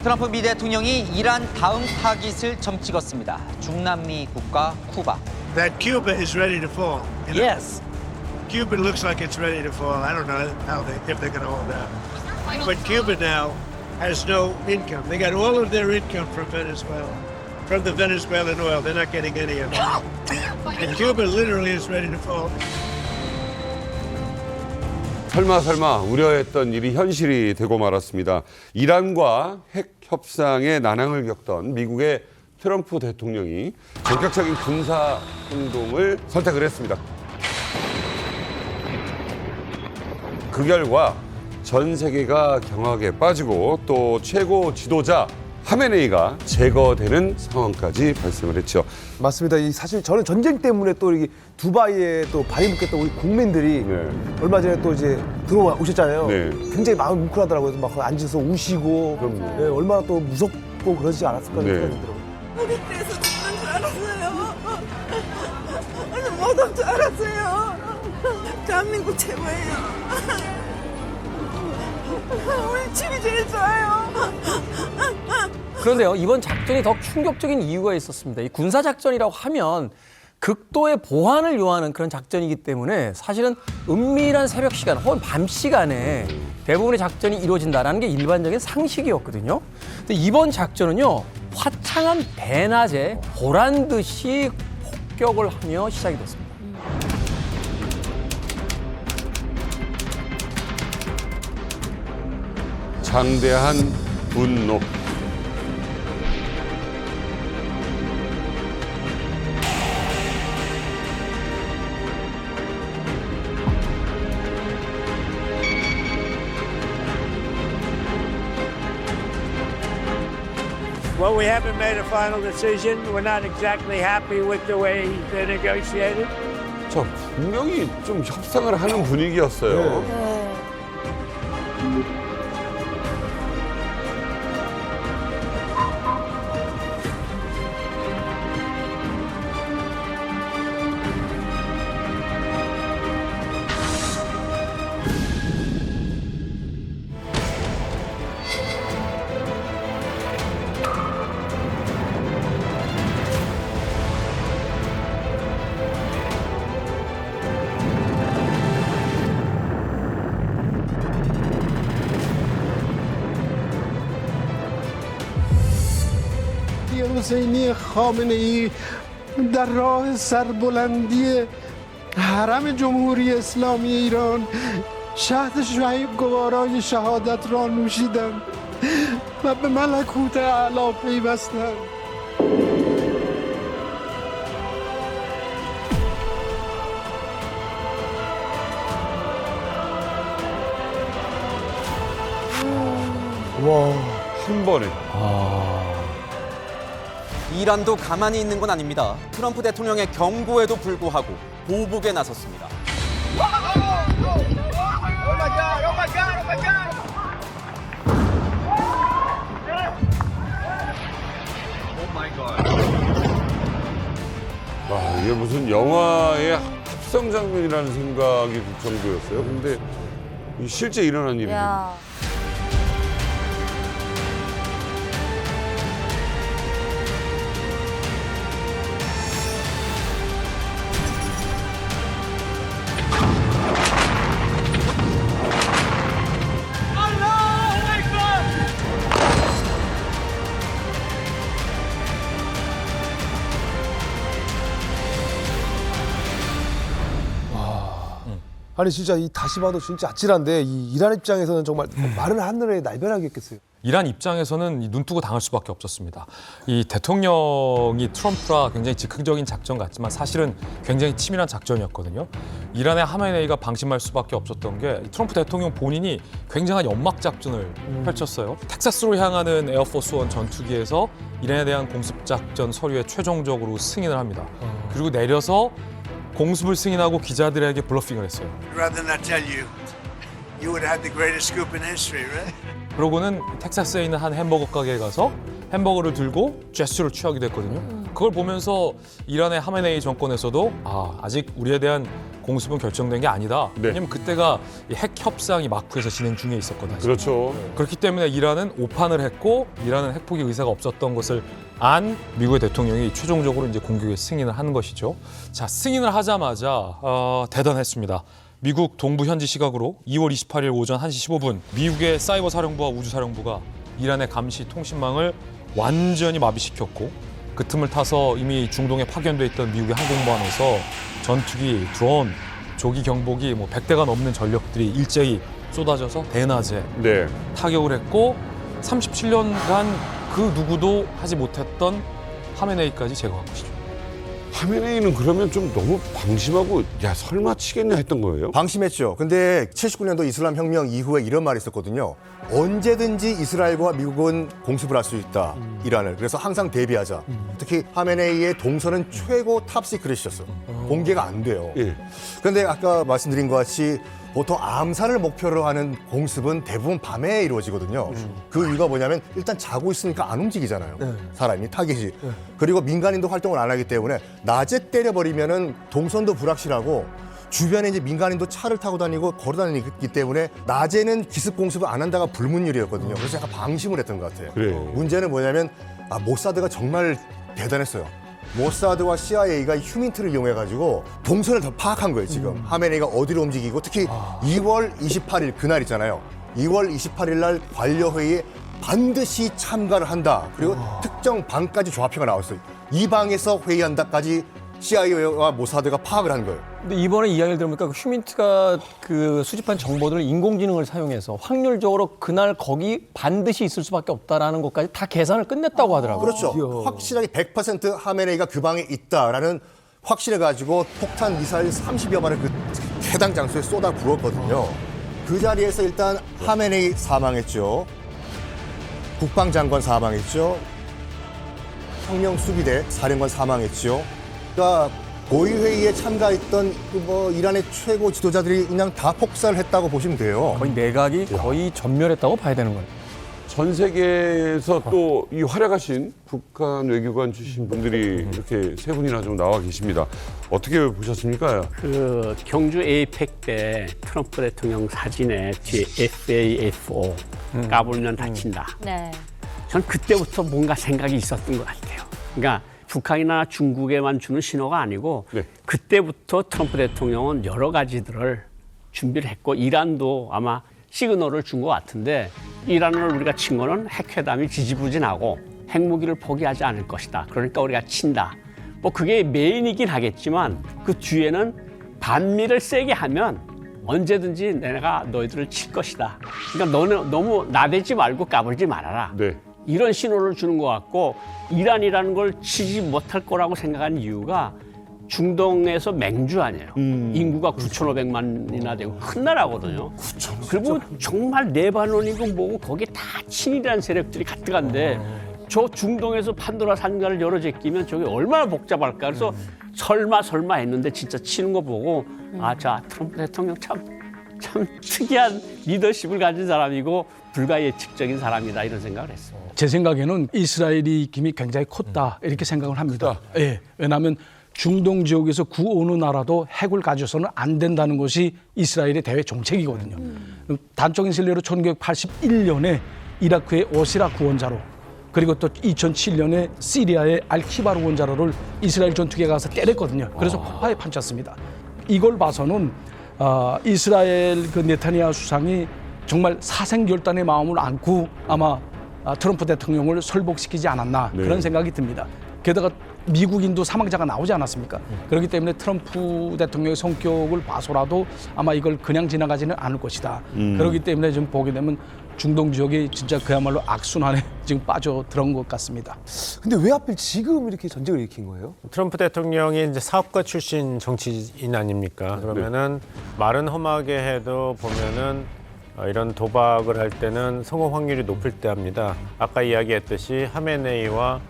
트럼프 미 대통령이 이란 다음 타깃을 점 찍었습니다. 중남미 국가 쿠바. That Cuba is ready to fall. You know? Yes. Cuba looks like it's ready to fall. I don't know if they're going to hold out. But Cuba now has no income. They got all of their income from Venezuela, from the Venezuelan oil. They're not getting any of it. And Cuba literally is ready to fall. 설마 우려했던 일이 현실이 되고 말았습니다. 이란과 핵 협상에 난항을 겪던 미국의 트럼프 대통령이 본격적인 군사 행동을 선택을 했습니다. 그 결과 전 세계가 경악에 빠지고 또 최고 지도자 하메네이가 제거되는 상황까지 발생을 했죠. 맞습니다. 사실 저는 전쟁 때문에 또 이게 두바이에 또 발이 묶였던 우리 국민들이 얼마 전에 또 이제 들어오셨잖아요. 네. 굉장히 마음이 뭉클하더라고요. 막 앉아서 우시고 그럼요. 네, 얼마나 또 무섭고 그러지 않았을까 네. 생각이 들더라고요. 우리 그래서 죽는 줄 알았어요. 못 올 줄 알았어요. 대한민국 최고예요. 우리 집이 제일 좋아요. 그런데요, 이번 작전이 더 충격적인 이유가 있었습니다. 이 군사작전이라고 하면 극도의 보안을 요하는 그런 작전이기 때문에 사실은 은밀한 새벽 시간 혹은 밤 시간에 대부분의 작전이 이루어진다는 게 일반적인 상식이었거든요. 근데 이번 작전은요, 화창한 대낮에 보란 듯이 폭격을 하며 시작이 됐습니다. 장대한 분노. Well, we haven't made a final decision. We're not exactly happy with the way they negotiated. 저 분명히 좀 협상을 하는 분위기였어요. حسینی خامنه ای در راه سربلندی حرم جمهوری اسلامی ایران شهد شهید گوارای شهادت را نوشیدند و به ملکوت اعلی پیوستند. 한 번에. 이란도 가만히 있는 건 아닙니다. 트럼프 대통령의 경고에도 불구하고 보복에 나섰습니다. 와, 이게 무슨 영화의 합성 장면이라는 생각이 들 정도였어요. 근데 실제 일어난 일이에요. 아니 진짜 이 다시 봐도 진짜 아찔한데 이 이란 입장에서는 정말 마른 하늘에 날벼락이었겠어요. 이란 입장에서는 눈뜨고 당할 수밖에 없었습니다. 이 대통령이 트럼프라 굉장히 즉흥적인 작전 같지만 사실은 굉장히 치밀한 작전이었거든요. 이란의 하메네이가 방심할 수밖에 없었던 게 트럼프 대통령 본인이 굉장한 연막 작전을 펼쳤어요. 텍사스로 향하는 에어포스 원 전투기에서 이란에 대한 공습 작전 서류에 최종적으로 승인을 합니다. 그리고 내려서 공습을 승인하고 기자들에게 블러핑을 했어요. Rather than not tell you, you would have the greatest scoop in history, right? 그러고는 텍사스에 있는 한 햄버거 가게에 가서 햄버거를 들고 제스처를 취하게 됐거든요. 그걸 보면서 이란의 하메네이 정권에서도 아직 우리에 대한 공습은 결정된 게 아니다. 네. 왜냐면 그때가 이 핵 협상이 마쿠에서 진행 중에 있었거든요. 그렇죠. 그렇기 때문에 이란은 오판을 했고 이란은 핵포기 의사가 없었던 것을 안 미국의 대통령이 최종적으로 이제 공격에 승인을 하는 것이죠. 자, 승인을 하자마자 대단했습니다. 미국 동부 현지 시각으로 2월 28일 오전 1시 15분 미국의 사이버 사령부와 우주 사령부가 이란의 감시 통신망을 완전히 마비시켰고 그 틈을 타서 이미 중동에 파견돼 있던 미국의 항공모함에서 전투기, 드론, 조기 경보기 100대가 넘는 전력들이 일제히 쏟아져서 대낮에 네. 타격을 했고 37년간 그 누구도 하지 못했던 하메네이까지 제거한 것이죠. 하메네이는 그러면 좀 너무 방심하고 야 설마 치겠냐 했던 거예요? 방심했죠. 근데 79년도 이슬람 혁명 이후에 이런 말이 있었거든요. 언제든지 이스라엘과 미국은 공습을 할 수 있다. 이란을. 그래서 항상 대비하자. 특히 하메네이의 동선은 최고 탑 시크릿이었어. 공개가 안 돼요. 예. 그런데 아까 말씀드린 것 같이 보통 암살을 목표로 하는 공습은 대부분 밤에 이루어지거든요. 그 이유가 뭐냐면 일단 자고 있으니까 안 움직이잖아요. 사람이 타겟이. 그리고 민간인도 활동을 안 하기 때문에 낮에 때려버리면은 동선도 불확실하고 주변에 이제 민간인도 차를 타고 다니고 걸어 다니기 때문에 낮에는 기습 공습을 안 한다가 불문율이었거든요. 그래서 약간 방심을 했던 것 같아요. 그래요. 문제는 뭐냐면 모사드가 정말 대단했어요. 모사드와 CIA가 휴민트를 이용해가지고 동선을 더 파악한 거예요, 지금. 하메네이가 어디로 움직이고 특히 2월 28일 그날 있잖아요. 2월 28일 날 관료회의에 반드시 참가를 한다. 그리고 특정 방까지 좌표가 나왔어요. 이 방에서 회의한다까지 CIA와 모사드가 파악을 한 거예요. 근데 이번에 이야기를 들어보니까 그 휴민트가 그 수집한 정보들을 인공지능을 사용해서 확률적으로 그날 거기 반드시 있을 수밖에 없다라는 것까지 다 계산을 끝냈다고 하더라고요. 그렇죠. 확실하게 100% 하메네이가 그 방에 있다라는 확실해가지고 폭탄 미사일 30여 발을 그 해당 장소에 쏟아 부었거든요. 그 자리에서 일단 하메네이 사망했죠. 국방장관 사망했죠. 혁명수비대 사령관 사망했죠. 그러니까 고위회의에 참가했던 이란의 최고 지도자들이 그냥 다 폭살을 했다고 보시면 돼요. 거의 내각이 거의 전멸했다고 봐야 되는 거예요. 전 세계에서 또 이 활약하신 북한 외교관 출신 분들이 이렇게 세 분이나 좀 나와 계십니다. 어떻게 보셨습니까? 그 경주 에이펙 때 트럼프 대통령 사진에 뒤에 FAFO 까불면 다친다. 네. 전 그때부터 뭔가 생각이 있었던 것 같아요. 그러니까 북한이나 중국에만 주는 신호가 아니고 네. 그때부터 트럼프 대통령은 여러 가지들을 준비를 했고 이란도 아마 시그널을 준 것 같은데 이란을 우리가 친 거는 핵회담이 지지부진하고 핵무기를 포기하지 않을 것이다. 그러니까 우리가 친다. 뭐 그게 메인이긴 하겠지만 그 뒤에는 반미를 세게 하면 언제든지 내가 너희들을 칠 것이다. 그러니까 너는 너무 나대지 말고 까불지 말아라. 네. 이런 신호를 주는 것 같고 이란이라는 걸 치지 못할 거라고 생각한 이유가 중동에서 맹주 아니에요. 인구가 9,500만이나 되고 큰 나라거든요. 그리고 정말 레바논이고 뭐고 거기에 다 친이라는 세력들이 가득한데 저 중동에서 판도라 상자를 열어 제끼면 저게 얼마나 복잡할까. 그래서 설마 했는데 진짜 치는 거 보고 자 트럼프 대통령 참 특이한 리더십을 가진 사람이고 불가예측적인 사람이다 이런 생각을 했어요. 제 생각에는 이스라엘이 힘이 굉장히 컸다 이렇게 생각을 합니다. 예, 왜냐하면 중동 지역에서 어느 나라도 핵을 가져서는 안 된다는 것이 이스라엘의 대외 정책이거든요. 단적인 실례로 1981년에 이라크의 오시라 구원자로 그리고 또 2007년에 시리아의 알키바르 원자로를 이스라엘 전투기에 가서 때렸거든요. 그래서 폭파에 판쳤습니다. 이걸 봐서는 이스라엘 그 네타냐후 수상이 정말 사생결단의 마음을 안고 아마 트럼프 대통령을 설복시키지 않았나 그런 생각이 듭니다. 게다가 미국인도 사망자가 나오지 않았습니까? 그렇기 때문에 트럼프 대통령의 성격을 봐서라도 아마 이걸 그냥 지나가지는 않을 것이다. 그렇기 때문에 좀 보게 되면 중동 지역이 진짜 그야말로 악순환에 지금 빠져들어온 것 같습니다. 근데 왜 하필 지금 이렇게 전쟁을 일으킨 거예요? 트럼프 대통령이 이제 사업가 출신 정치인 아닙니까? 그러면은 말은 험하게 해도 보면은 이런 도박을 할 때는 성공 확률이 높을 때 합니다. 아까 이야기했듯이 하메네이와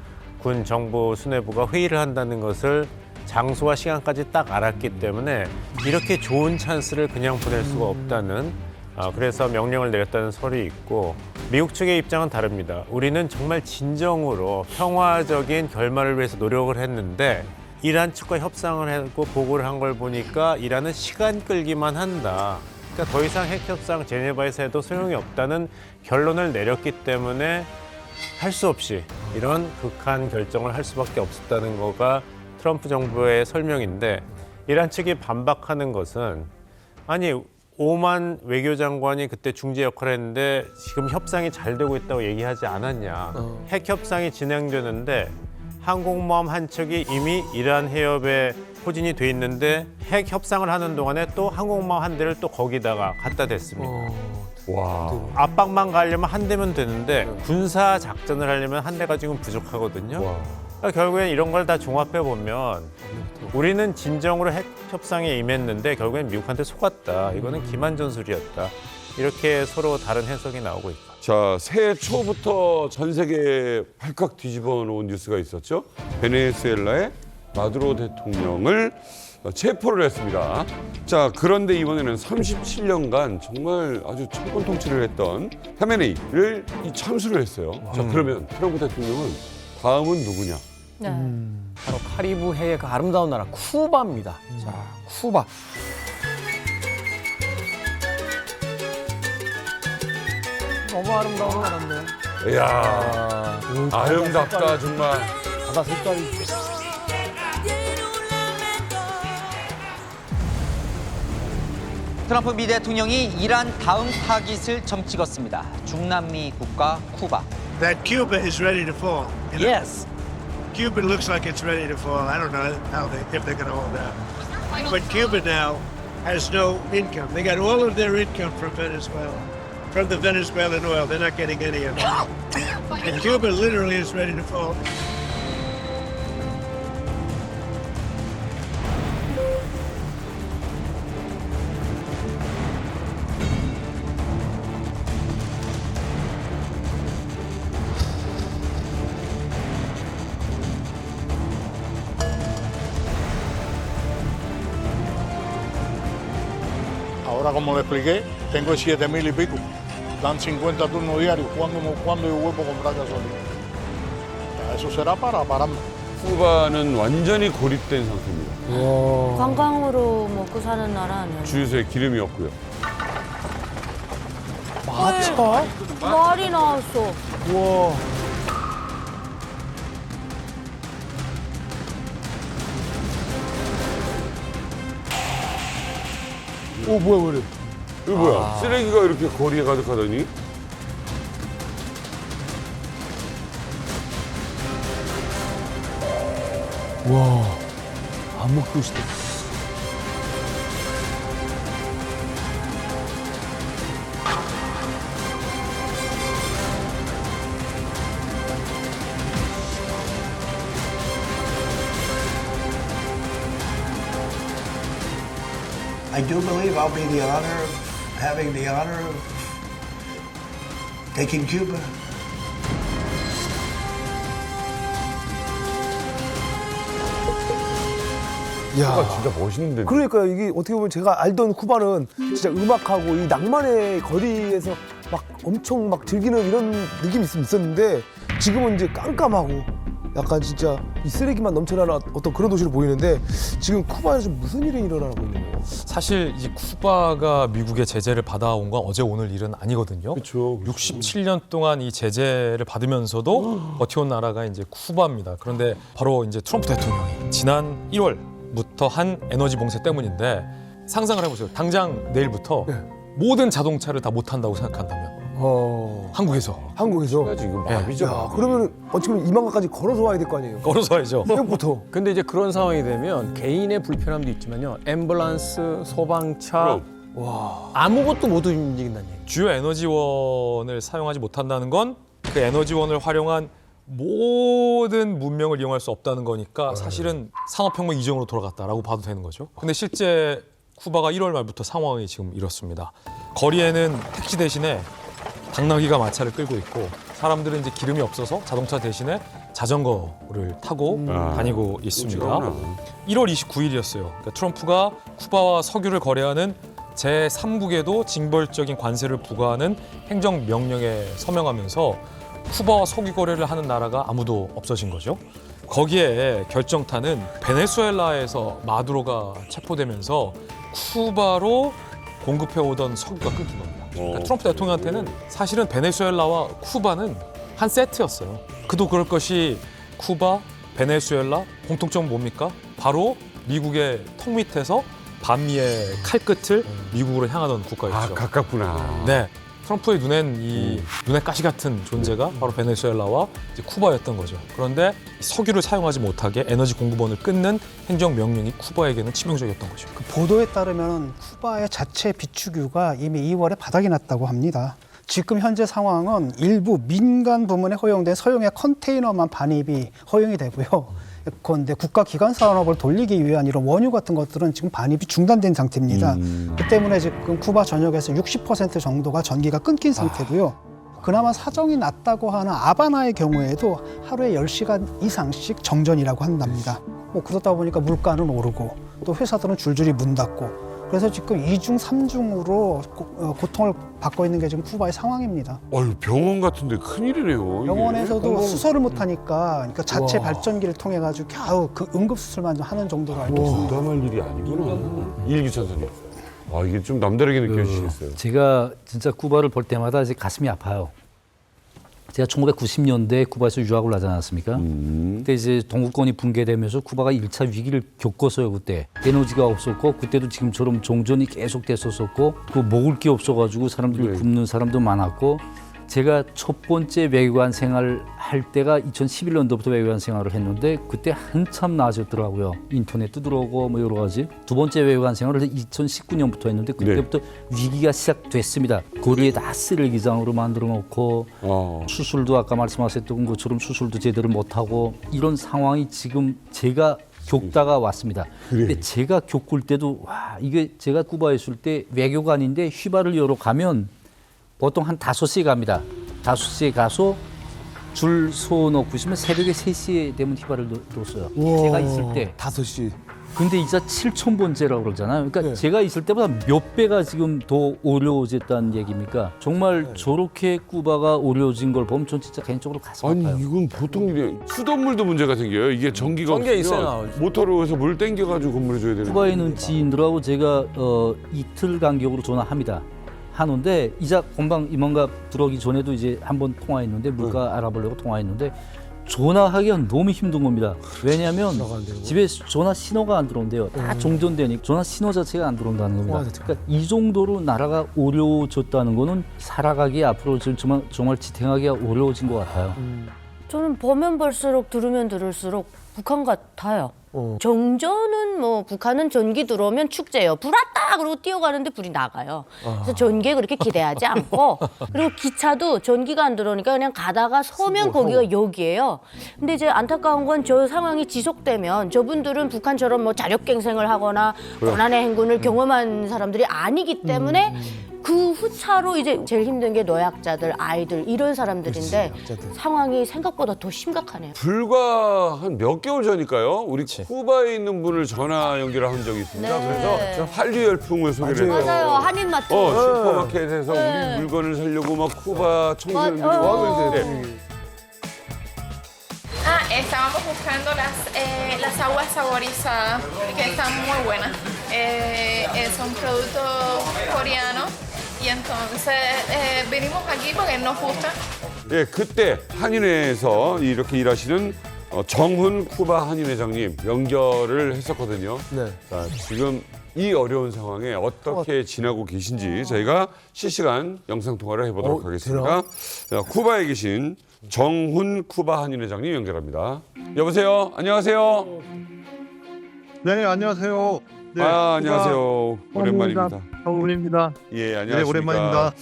군 정부 수뇌부가 회의를 한다는 것을 장소와 시간까지 딱 알았기 때문에 이렇게 좋은 찬스를 그냥 보낼 수가 없다는 그래서 명령을 내렸다는 설이 있고 미국 측의 입장은 다릅니다. 우리는 정말 진정으로 평화적인 결말을 위해서 노력을 했는데 이란 측과 협상을 하고 보고를 한 걸 보니까 이란은 시간 끌기만 한다. 그러니까 더 이상 핵협상 제네바에서 해도 소용이 없다는 결론을 내렸기 때문에 할 수 없이 이런 극한 결정을 할 수밖에 없었다는 거가 트럼프 정부의 설명인데, 이란 측이 반박하는 것은 아니 오만 외교장관이 그때 중재 역할을 했는데 지금 협상이 잘 되고 있다고 얘기하지 않았냐. 핵협상이 진행되는데 항공모함 한 척이 이미 이란 해협에 포진이 돼 있는데 핵 협상을 하는 동안에 또 항공모함 한 대를 또 거기다가 갖다 댔습니다. 와. 압박만 가려면 한 대면 되는데 군사 작전을 하려면 한 대가 지금 부족하거든요. 그러니까 결국엔 이런 걸 다 종합해 보면 우리는 진정으로 핵 협상에 임했는데 결국엔 미국한테 속았다. 이거는 기만 전술이었다. 이렇게 서로 다른 해석이 나오고 있다. 자, 새해 초부터 전 세계에 발칵 뒤집어 놓은 뉴스가 있었죠. 베네수엘라의 마두로 대통령을 체포를 했습니다. 자, 그런데 이번에는 37년간 정말 아주 정권 통치를 했던 하메네이를 참수를 했어요. 자, 그러면 트럼프 대통령은 다음은 누구냐? 바로 카리브해의 그 아름다운 나라 쿠바입니다. 자, 쿠바. 너무 아름다운 나라인데. 이야, 아름답다 정말. 바다 색깔이. 트럼프 미 대통령이 이란 다음 타깃을 점 찍었습니다. 중남미 국가 쿠바. That Cuba is ready to fall. You know, Yes. Cuba looks like it's ready to fall. I don't know if they're going to hold out. But Cuba now has no income. They got all of their income from Venezuela, from the Venezuelan oil. They're not getting any of it. And Cuba literally is ready to fall. Ahora, como le expliqué, tengo 7,000 y pico. Dan 50 turnos diarios. ¿Cuándo yo vuelvo a comprar gasolina? Ya, eso será para pararme. 쿠바는 완전히 고립된 상태입니다. 관광으로 먹고 사는 나라 아니야? 주유소에 기름이 없고요. 마차? 말이 나왔어. 우와. 오, 뭐야. 이거 뭐야? 쓰레기가 이렇게 거리에 가득하다니? 와, 안 먹고 싶다. I do believe I'll be having the honor of taking Cuba. 쿠바 진짜 멋있는데. 그러니까요. 이게 어떻게 보면 제가 알던 쿠바는 진짜 음악하고 이 낭만의 거리에서 막 엄청 막 즐기는 이런 느낌이 있었는데 지금은 이제 깜깜하고 약간 진짜 이 쓰레기만 넘쳐나는 어떤 그런 도시로 보이는데 지금 쿠바에서 무슨 일이 일어나고 있는 거예요? 사실 이 쿠바가 미국의 제재를 받아온 건 어제 오늘 일은 아니거든요. 그렇죠. 67년 동안 이 제재를 받으면서도 버텨온 나라가 이제 쿠바입니다. 그런데 바로 이제 트럼프 대통령이 지난 1월부터 한 에너지 봉쇄 때문인데 상상을 해보세요. 당장 내일부터 모든 자동차를 다 못 탄다고 생각한다면 한국에서 지금 마비죠. 야, 그러면 어찌 보면 이 망가까지 걸어서 와야 될 거 아니에요? 걸어서 와야죠. 새벽부터. 근데 이제 그런 상황이 되면 개인의 불편함도 있지만요. 앰뷸런스, 소방차, 와, 아무것도 못 움직인다는 얘기예요. 주요 에너지원을 사용하지 못한다는 건 그 에너지원을 활용한 모든 문명을 이용할 수 없다는 거니까 사실은 산업혁명 이전으로 돌아갔다라고 봐도 되는 거죠. 근데 실제 쿠바가 1월 말부터 상황이 지금 이렇습니다. 거리에는 택시 대신에 당나귀가 마차를 끌고 있고 사람들은 이제 기름이 없어서 자동차 대신에 자전거를 타고 다니고 있습니다. 1월 29일이었어요. 그러니까 트럼프가 쿠바와 석유를 거래하는 제3국에도 징벌적인 관세를 부과하는 행정명령에 서명하면서 쿠바와 석유 거래를 하는 나라가 아무도 없어진 거죠. 거기에 결정타는 베네수엘라에서 마두로가 체포되면서 쿠바로 공급해오던 석유가 끊긴 겁니다. 그러니까 트럼프 대통령한테는 사실은 베네수엘라와 쿠바는 한 세트였어요. 그도 그럴 것이 쿠바, 베네수엘라 공통점 뭡니까? 바로 미국의 턱 밑에서 반미의 칼끝을 미국으로 향하던 국가였죠. 가깝구나. 네. 트럼프의 눈엔 이 눈에 가시 같은 존재가 바로 베네수엘라와 이제 쿠바였던 거죠. 그런데 석유를 사용하지 못하게 에너지 공급원을 끊는 행정명령이 쿠바에게는 치명적이었던 거죠. 그 보도에 따르면 쿠바의 자체 비축유가 이미 2월에 바닥이 났다고 합니다. 지금 현재 상황은 일부 민간 부문에 허용된 서용의 컨테이너만 반입이 허용이 되고요. 그런데 국가 기관 산업을 돌리기 위한 이런 원유 같은 것들은 지금 반입이 중단된 상태입니다. 그 때문에 지금 쿠바 전역에서 60% 정도가 전기가 끊긴 상태고요. 그나마 사정이 낮다고 하는 아바나의 경우에도 하루에 10시간 이상씩 정전이라고 한답니다. 뭐 그러다 보니까 물가는 오르고 또 회사들은 줄줄이 문 닫고 그래서 지금 2중, 3중으로 고통을 받고 있는 게 지금 쿠바의 상황입니다. 병원 같은데 큰일이네요. 병원에서도 수술을 못하니까 그러니까 자체 발전기를 통해 가지고 겨우 그 응급수술만 하는 정도로 알고 있습니다. 부담할 일이 아니구나. 이일기 선생님. 이게 좀 남다르게 느껴지시겠어요. 제가 진짜 쿠바를 볼 때마다 이제 가슴이 아파요. 제가 1990년대에 쿠바에서 유학을 하지 않았습니까? 그때 이제 동구권이 붕괴되면서 쿠바가 1차 위기를 겪었어요, 그때. 에너지가 없었고, 그때도 지금처럼 종전이 계속 됐었고, 그 먹을 게 없어가지고 사람들이 굶는 사람도 많았고, 제가 첫 번째 외교관 생활을 할 때가 2011년도부터 외교관 생활을 했는데 그때 한참 나아졌더라고요. 인터넷도 들어오고 뭐 여러 가지. 두 번째 외교관 생활을 2019년부터 했는데 그때부터 위기가 시작됐습니다. 거리에 다 쓰레기장으로 만들어 놓고 수술도 아까 말씀하셨던 것처럼 수술도 제대로 못하고 이런 상황이 지금 제가 겪다가 왔습니다. 근데 제가 겪을 때도 와 이게 제가 쿠바에 있을 때 외교관인데 휘발을 열어 가면 보통 한 5시에 갑니다. 5시에 가서 줄 서놓고 있으면 새벽에 3시에 되면 휘발을 넣었어요. 제가 있을 때. 5시. 근데 이제 7,000번째라고 그러잖아요. 그러니까 제가 있을 때보다 몇 배가 지금 더 어려워졌다는 얘기입니까? 정말 저렇게 쿠바가 어려워진 걸 보면 전 진짜 개인적으로 가슴 아파요. 이건 보통 일이 수돗물도 문제가 생겨요. 이게 전기가 전기가 없으면 있어요. 모터로 해서 물 땡겨가지고 건물해줘야 되는 쿠바에 있는 지인들하고 제가 이틀 간격으로 전화합니다. 하는데 이자 금방 이만가 들어오기 전에도 이제 한번 통화했는데 물가 알아보려고 통화했는데 전화하기가 너무 힘든 겁니다. 왜냐하면 집에 전화 신호가 안 들어온대요. 다 종전되니까 전화 신호 자체가 안 들어온다는 겁니다. 그러니까 이 정도로 나라가 어려워졌다는 거는 살아가기 앞으로 정말 지탱하기가 어려워진 것 같아요. 저는 보면 볼수록 들으면 들을수록 북한 같아요. 정전은 뭐 북한은 전기 들어오면 축제예요. 불 왔다 그러고 뛰어가는데 불이 나가요. 그래서 전기에 그렇게 기대하지 않고 그리고 기차도 전기가 안 들어오니까 그냥 가다가 서면 거기가 역이에요. 근데 이제 안타까운 건 저 상황이 지속되면 저분들은 북한처럼 뭐 자력갱생을 하거나 고난의 행군을 경험한 사람들이 아니기 때문에 그 후차로 이제 제일 힘든 게 노약자들, 아이들 이런 사람들인데 상황이 생각보다 더 심각하네요. 불과 한 몇 개월 전일까요? 우리 쿠바에 있는 분을 전화 연결한 적이 있습니다. 그래서 한류 열풍을 소개를 했어요. 맞아요. 한인마트. 슈퍼마켓에서 우리 물건을 사려고 막 쿠바 청소년들이 와서 이제 Estábamos buscando las aguas saborizadas, que están muy buenas. Son productos coreanos y entonces venimos aquí porque nos gusta. 예, 그때 한인회에서 이렇게 일하시는 정훈 쿠바 한인회장님 연결을 했었거든요. 자, 지금 이 어려운 상황에 어떻게 지나고 계신지 저희가 실시간 영상 통화를 해보도록 하겠습니다. 자, 쿠바에 계신 정훈 쿠바 한인회장님 연결합니다. 여보세요. 안녕하세요. 네, 안녕하세요. 네, 안녕하세요. 오랜만입니다. 정훈입니다. 예, 안녕하십니까. 네, 오랜만입니다.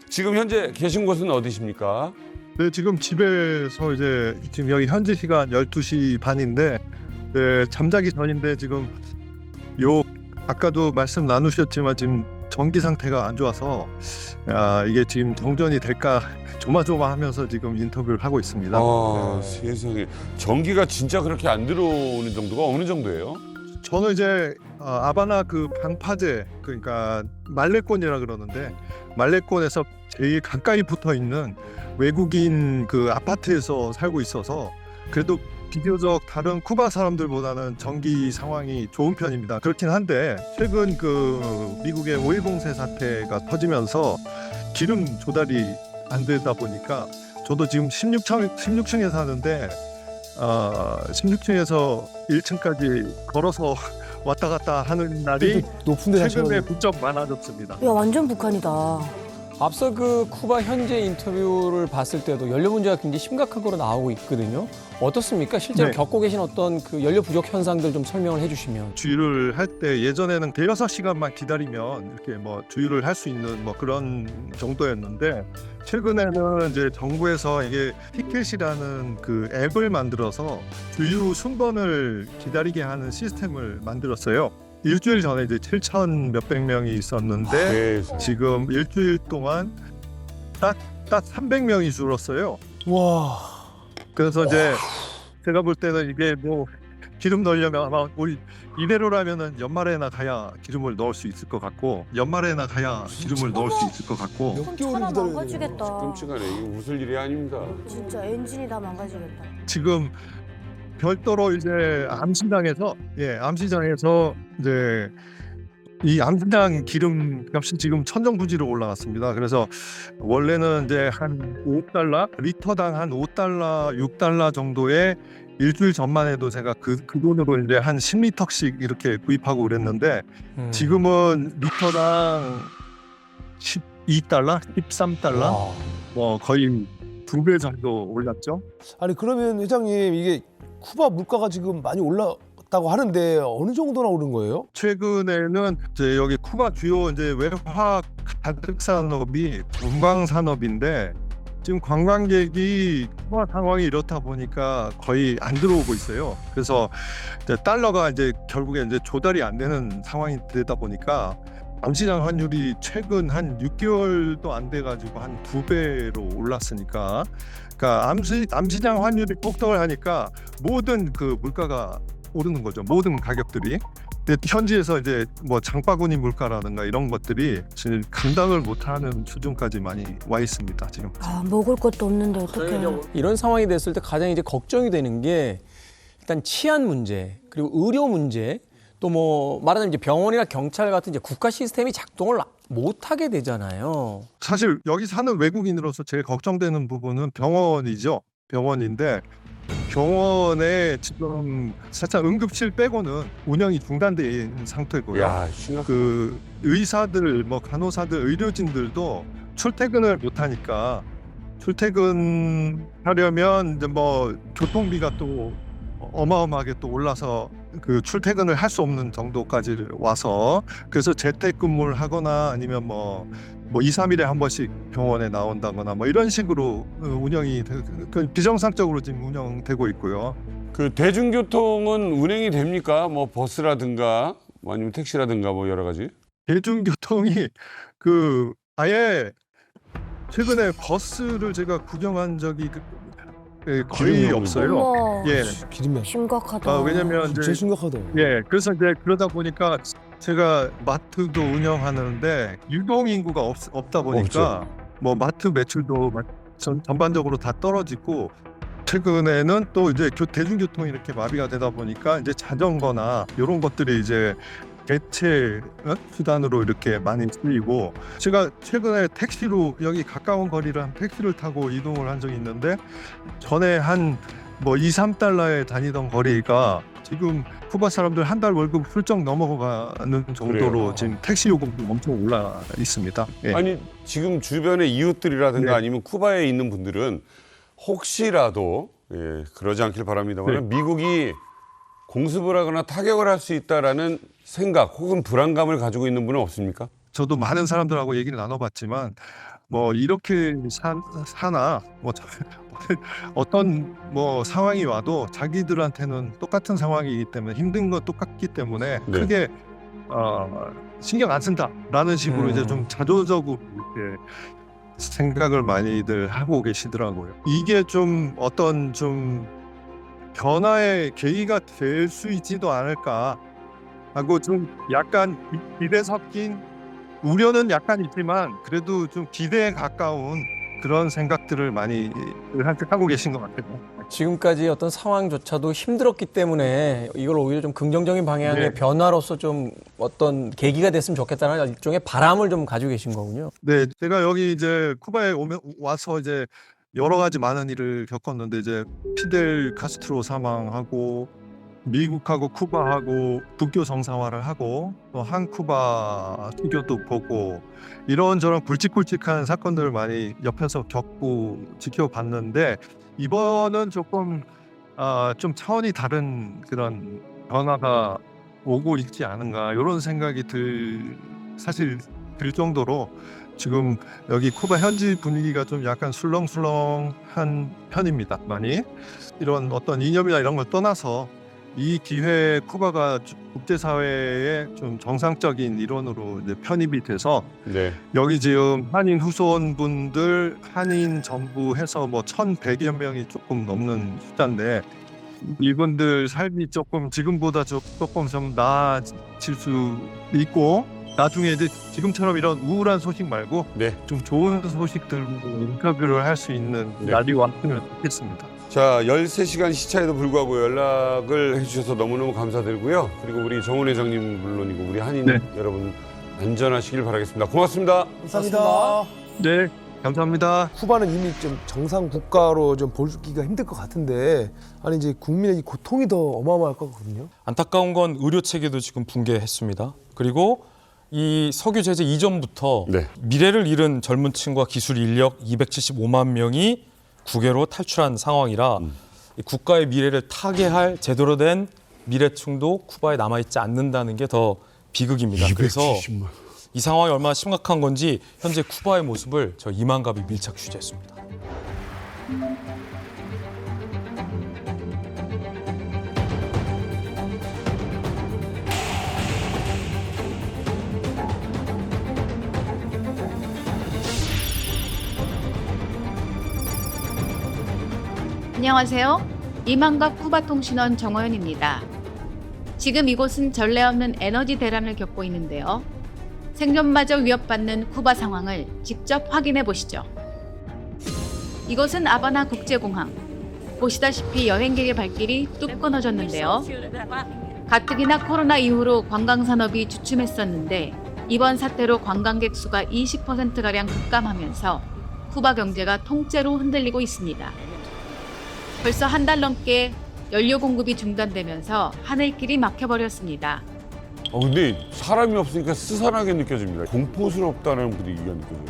지금 현재 계신 곳은 어디십니까? 네, 지금 집에서 이제 지금 여기 현지 시간 12시 반인데 네, 잠자기 전인데 지금 아까도 말씀 나누셨지만 지금 전기 상태가 안 좋아서 이게 지금 정전이 될까 조마조마하면서 지금 인터뷰를 하고 있습니다. 세상에 전기가 진짜 그렇게 안 들어오는 정도가 어느 정도예요? 저는 이제 아바나 그 방파제 그러니까 말레권이라 그러는데 말레권에서 제일 가까이 붙어 있는 외국인 그 아파트에서 살고 있어서 그래도 비교적 다른 쿠바 사람들보다는 전기 상황이 좋은 편입니다. 그렇긴 한데 최근 그 미국의 5.10 공세 사태가 터지면서 기름 조달이 안 되다 보니까 저도 지금 16층에 사는데 16층에서 1층까지 걸어서 왔다 갔다 하는 날이 높은데 최근에 부쩍 많아졌습니다. 야 완전 북한이다. 앞서 그 쿠바 현재 인터뷰를 봤을 때도 연료 문제가 굉장히 심각한 거로 나오고 있거든요. 어떻습니까? 실제로 네. 겪고 계신 어떤 그 연료 부족 현상들 좀 설명을 해주시면. 주유를 할 때 예전에는 6시간만 기다리면 이렇게 뭐 주유를 할 수 있는 뭐 그런 정도였는데 최근에는 이제 정부에서 이게 티켓이라는 그 앱을 만들어서 주유 순번을 기다리게 하는 시스템을 만들었어요. 일주일 전에 이제 7,000 몇백 명이 있었는데 지금 일주일 동안 딱 300명이 줄었어요. 와. 그래서 이제 제가 볼 때는 이게 뭐 기름 넣으려면 아마 우리 이대로라면은 연말에나 가야 기름을 넣을 수 있을 것 같고 연말에나 가야 기름을 넣을 수 있을 것 같고 차가 망가지겠다. 끔찍하네. 이게 웃을 일이 아닙니다. 진짜 엔진이 다 망가지겠다. 지금 별도로 이제 암시장에서 이제 이 암시장 기름 값이 지금 천정부지로 올라갔습니다. 그래서 원래는 이제 한 $5 리터당 한 $5, $6 정도의 일주일 전만 해도 제가 그 돈으로 이제 한 10리터씩 이렇게 구입하고 그랬는데 지금은 리터당 $12, $13 뭐 거의 2배 정도 올랐죠. 아니 그러면 회장님 이게 쿠바 물가가 지금 많이 올랐다고 하는데 어느 정도나 오른 거예요? 최근에는 이제 여기 쿠바 주요 이제 외화학 가득 산업이 관광 산업인데 지금 관광객이 쿠바 상황이 이렇다 보니까 거의 안 들어오고 있어요. 그래서 이제 달러가 이제 결국에 이제 조달이 안 되는 상황이 되다 보니까 암시장 환율이 최근 한 6개월도 안 돼가지고 한 2배로 올랐으니까, 그러니까 암시장 환율이 폭등을 하니까 모든 그 물가가 오르는 거죠. 모든 가격들이. 근데 현지에서 이제 뭐 장바구니 물가라든가 이런 것들이 지금 감당을 못하는 수준까지 많이 와 있습니다. 지금. 아 먹을 것도 없는데 어떡해. 이런 상황이 됐을 때 가장 이제 걱정이 되는 게 일단 치안 문제 그리고 의료 문제 또 뭐 말하자면 이제 병원이나 경찰 같은 이제 국가 시스템이 작동을 못 하게 되잖아요. 사실 여기 사는 외국인으로서 제일 걱정되는 부분은 병원이죠. 병원인데 병원에 지금 살짝 응급실 빼고는 운영이 중단돼 있는 상태고요. 야, 그 의사들, 뭐 간호사들, 의료진들도 출퇴근을 못 하니까 출퇴근하려면 이제 뭐 교통비가 또 어마어마하게 또 올라서 그 출퇴근을 할 수 없는 정도까지 와서 그래서 재택근무를 하거나 아니면 뭐 2, 3일에 한 번씩 병원에 나온다거나 뭐 이런 식으로 운영이 비정상적으로 지금 운영되고 있고요. 그 대중교통은 운행이 됩니까? 뭐 버스라든가 뭐 아니면 택시라든가 뭐 여러 가지. 대중교통이 그 아예 최근에 버스를 제가 구경한 적이 거의 없어요. 어머, 예, 심각하다. 왜냐면 이제 심각하다. 예, 그래서 이제 그러다 보니까 제가 마트도 운영하는데 유동 인구가 없다 보니까 뭐 마트 매출도 전반적으로 다 떨어지고 최근에는 또 이제 대중교통이 이렇게 마비가 되다 보니까 이제 자전거나 이런 것들이 이제 대체 수단으로 이렇게 많이 쓰이고 제가 최근에 택시로 여기 가까운 거리를 한 택시를 타고 이동을 한 적이 있는데 전에 한 뭐 2, 3달러에 다니던 거리가 지금 쿠바 사람들 한 달 월급 훌쩍 넘어가는 정도로 그래요. 지금 택시 요금도 엄청 올라 있습니다. 예. 아니 지금 주변의 이웃들이라든가 네. 아니면 쿠바에 있는 분들은 혹시라도 그러지 않길 바랍니다만 미국이 공습을 하거나 타격을 할 수 있다라는 생각 혹은 불안감을 가지고 있는 분은 없습니까? 저도 많은 사람들하고 얘기를 나눠봤지만 뭐 이렇게 사나 뭐 어떤 뭐 상황이 와도 자기들한테는 똑같은 상황이기 때문에 힘든 건 똑같기 때문에 네. 크게 신경 안 쓴다라는 식으로 이제 좀 자조적으로 이렇게 생각을 많이들 하고 계시더라고요. 이게 좀 어떤 좀 변화의 계기가 될 수 있지도 않을까 하고 좀 약간 기대 섞인 우려는 약간 있지만 그래도 좀 기대에 가까운 그런 생각들을 많이 하고 계신 것 같아요. 지금까지 어떤 상황조차도 힘들었기 때문에 이걸 오히려 좀 긍정적인 방향의 네. 변화로서 좀 어떤 계기가 됐으면 좋겠다는 일종의 바람을 좀 가지고 계신 거군요. 네, 제가 여기 이제 쿠바에 와서 이제 여러 가지 많은 일을 겪었는데 이제 피델 카스트로 사망하고 미국하고 쿠바하고 국교 정상화를 하고 또 한쿠바 투교도 보고 이런저런 굵직굵직한 사건들을 많이 옆에서 겪고 지켜봤는데 이번은 조금 좀 차원이 다른 그런 변화가 오고 있지 않은가 이런 생각이 사실 들 정도로 지금 여기 쿠바 현지 분위기가 좀 약간 술렁술렁한 편입니다. 많이 이런 어떤 이념이나 이런 걸 떠나서 이 기회에 쿠바가 국제사회의 좀 정상적인 일원으로 이제 편입이 돼서 네. 여기 지금 한인 후손분들 한인 전부 해서 뭐 1,100여 명이 조금 넘는 숫자인데 이분들 삶이 조금 지금보다 조금 좀 나아질 수 있고 나중에 이제 지금처럼 이런 우울한 소식 말고 좀 좋은 소식들 인터뷰를 할 수 있는 날이 왔으면 좋겠습니다. 자, 13시간 시차에도 불구하고 연락을 해주셔서 너무너무 감사드리고요. 그리고 우리 정훈 회장님 물론이고 우리 한인 여러분 안전하시길 바라겠습니다. 고맙습니다. 감사합니다. 네, 감사합니다. 쿠바는 이미 좀 정상 국가로 좀 보기가 힘들 것 같은데 아니 이제 국민의 이 고통이 더 어마어마할 거거든요. 안타까운 건 의료 체계도 지금 붕괴했습니다. 그리고 이 석유 제재 이전부터 미래를 잃은 젊은 층과 기술 인력 275만 명이 국외로 탈출한 상황이라 국가의 미래를 타개할 제대로 된 미래층도 쿠바에 남아있지 않는다는 게 더 비극입니다. 그래서 이 상황이 얼마나 심각한 건지 현재 쿠바의 모습을 저 이만갑이 밀착 취재했습니다. 안녕하세요. 이만갑 쿠바통신원 정호연입니다. 지금 이곳은 전례 없는 에너지 대란을 겪고 있는데요. 생존마저 위협받는 쿠바 상황을 직접 확인해 보시죠. 이곳은 아바나 국제공항. 보시다시피 여행객의 발길이 뚝 끊어졌는데요. 가뜩이나 코로나 이후로 관광산업이 주춤했었는데 이번 사태로 관광객 수가 20%가량 급감하면서 쿠바 경제가 통째로 흔들리고 있습니다. 벌써 한 달 넘게 연료 공급이 중단되면서 하늘길이 막혀버렸습니다. 근데 사람이 없으니까 스산하게 느껴집니다. 공포스럽다는 분위기가 느껴져요.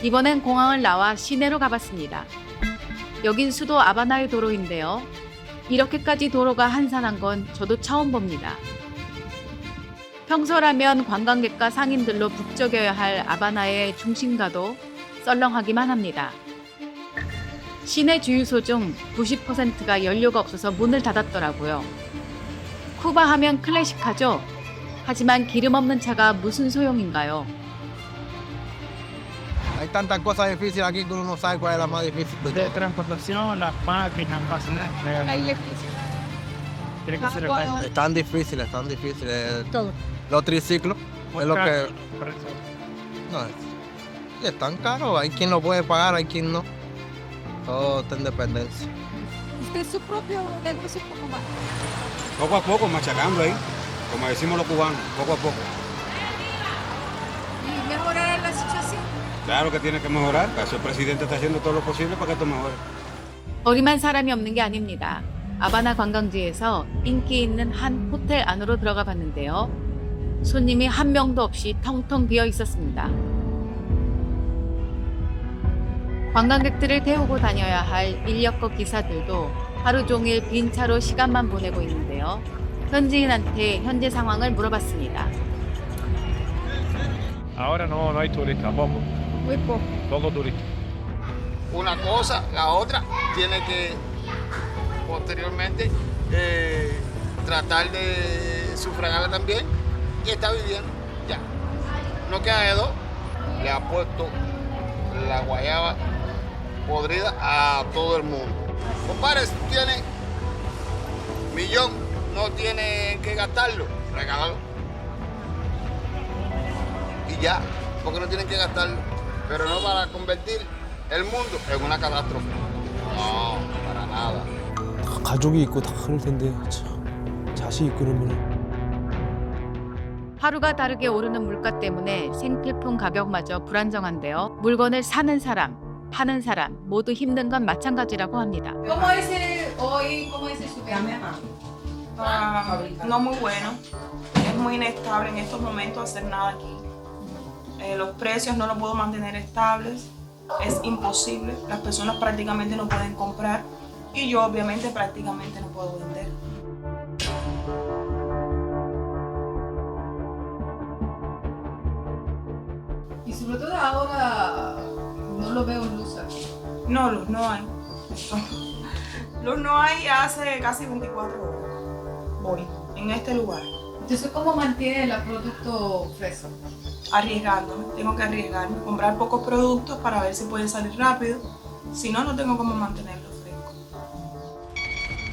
이번엔 공항을 나와 시내로 가봤습니다. 여긴 수도 아바나의 도로인데요. 이렇게까지 도로가 한산한 건 저도 처음 봅니다. 평소라면 관광객과 상인들로 북적여야 할 아바나의 중심가도 썰렁하기만 합니다. 시내 주유소 중 90%가 연료가 없어서 문을 닫았더라고요. 쿠바 하면 클래식하죠? 하지만 기름 없는 차가 무슨 soyonga요? Hay tantas cosas difíciles aquí que uno no sabe cuál es la más difícil. De transportación, las máquinas, tiene que ser Están difíciles, están difíciles. Los triciclos es lo que... No, están caros, hay quien lo puede pagar, hay quien no. Todo está en dependencia. Usted es su propio negocio, ¿cómo va? Poco a poco, machacando ahí, como decimos los cubanos, poco a poco. ¿Y mejorar la situación? Claro que tiene que mejorar, el presidente está haciendo todo lo posible para que esto mejore. 거리만 사람이 없는 게 아닙니다. 아바나 관광지에서 인기 있는 한 호텔 안으로 들어가 봤는데요. 손님이 한 명도 없이 텅텅 비어 있었습니다. 관광객들을 태우고 다녀야 할 인력거 기사들도 하루 종일 빈 차로 시간만 보내고 있는데요. 현지인한테 현재 상황을 물어봤습니다. Ahora no hay turistas, poco. Muy poco. Poco turistas. Una cosa, la otra, tiene que posteriormente tratar de sufragarla también y está viviendo ya. No queda de dos, le ha puesto la guayaba podrida a todo el mundo. Compadre, si tú tienes millón, no tienes que gastarlo, regálalo. Y ya, porque no tienen que gastarlo, pero no para convertir el mundo en una catástrofe. No, para nada. 다 가족이 있고 다 그럴 텐데 참 자식 있고 그러면. 하루가 다르게 오르는 물가 때문에 생필품 가격마저 불안정한데요. 물건을 사는 사람, 파는 사람 모두 힘든 건 마찬가지라고 합니다. ¿Cómo es hoy? ¿Cómo es su venta? No muy bueno. Es muy inestable en estos momentos hacer nada aquí. Los precios no los puedo mantener estables. Es imposible. Las personas prácticamente no pueden comprar y yo obviamente prácticamente no puedo vender. Y sobre todo ahora no lo veo en luz aquí. No, luz no hay. Luz no hay hace casi 24 horas. Hoy, en este lugar. Entonces, ¿cómo mantiene el producto fresco? Arriesgándome. Tengo que arriesgarme. Comprar pocos productos para ver si pueden salir rápido. Si no, no tengo cómo mantenerlo fresco.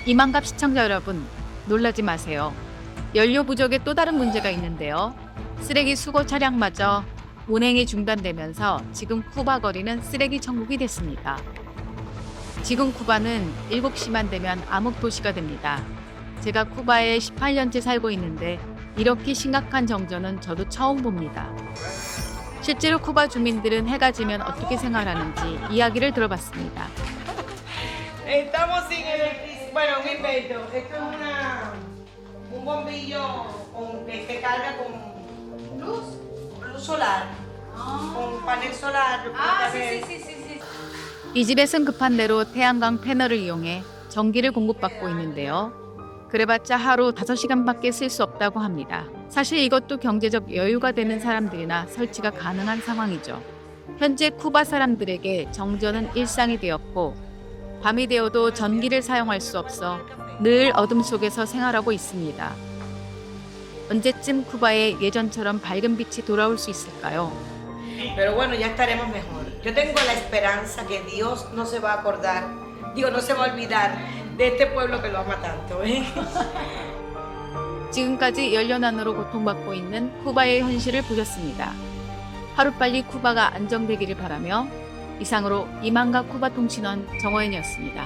이만갑 시청자 여러분, 놀라지 마세요. 연료 부족에 또 다른 문제가 있는데요. 쓰레기 수거 차량마저 운행이 중단되면서 지금 쿠바 거리는 쓰레기 천국이 됐습니다. 지금 쿠바는 7시만 되면 암흑 도시가 됩니다. 제가 쿠바에 18년째 살고 있는데 이렇게 심각한 정전은 저도 처음 봅니다. 실제로 쿠바 주민들은 해가 지면 어떻게 생활하는지 이야기를 들어봤습니다. Estamos sin electricidad. Bueno, un invento. Esto es un bombillo que carga con luz solar. Con panel solar. 이 집에선 급한 대로 태양광 패널을 이용해 전기를 공급받고 있는데요. 그래봤자 하루 5시간밖에 쓸 수 없다고 합니다. 사실 이것도 경제적 여유가 되는 사람들이나 설치가 가능한 상황이죠. 현재 쿠바 사람들에게 정전은 일상이 되었고 밤이 되어도 전기를 사용할 수 없어 늘 어둠 속에서 생활하고 있습니다. 언제쯤 쿠바에 예전처럼 밝은 빛이 돌아올 수 있을까요? Pero bueno, ya estaremos mejor. Yo tengo la esperanza que Dios no se va a acordar, digo, no se va a olvidar de este pueblo que lo ama tanto. 지금까지 연료난으로 고통받고 있는 쿠바의 현실을 보셨습니다. 하루빨리 쿠바가 안정되기를 바라며 이상으로 이만갑 쿠바 통신원 정호연이었습니다.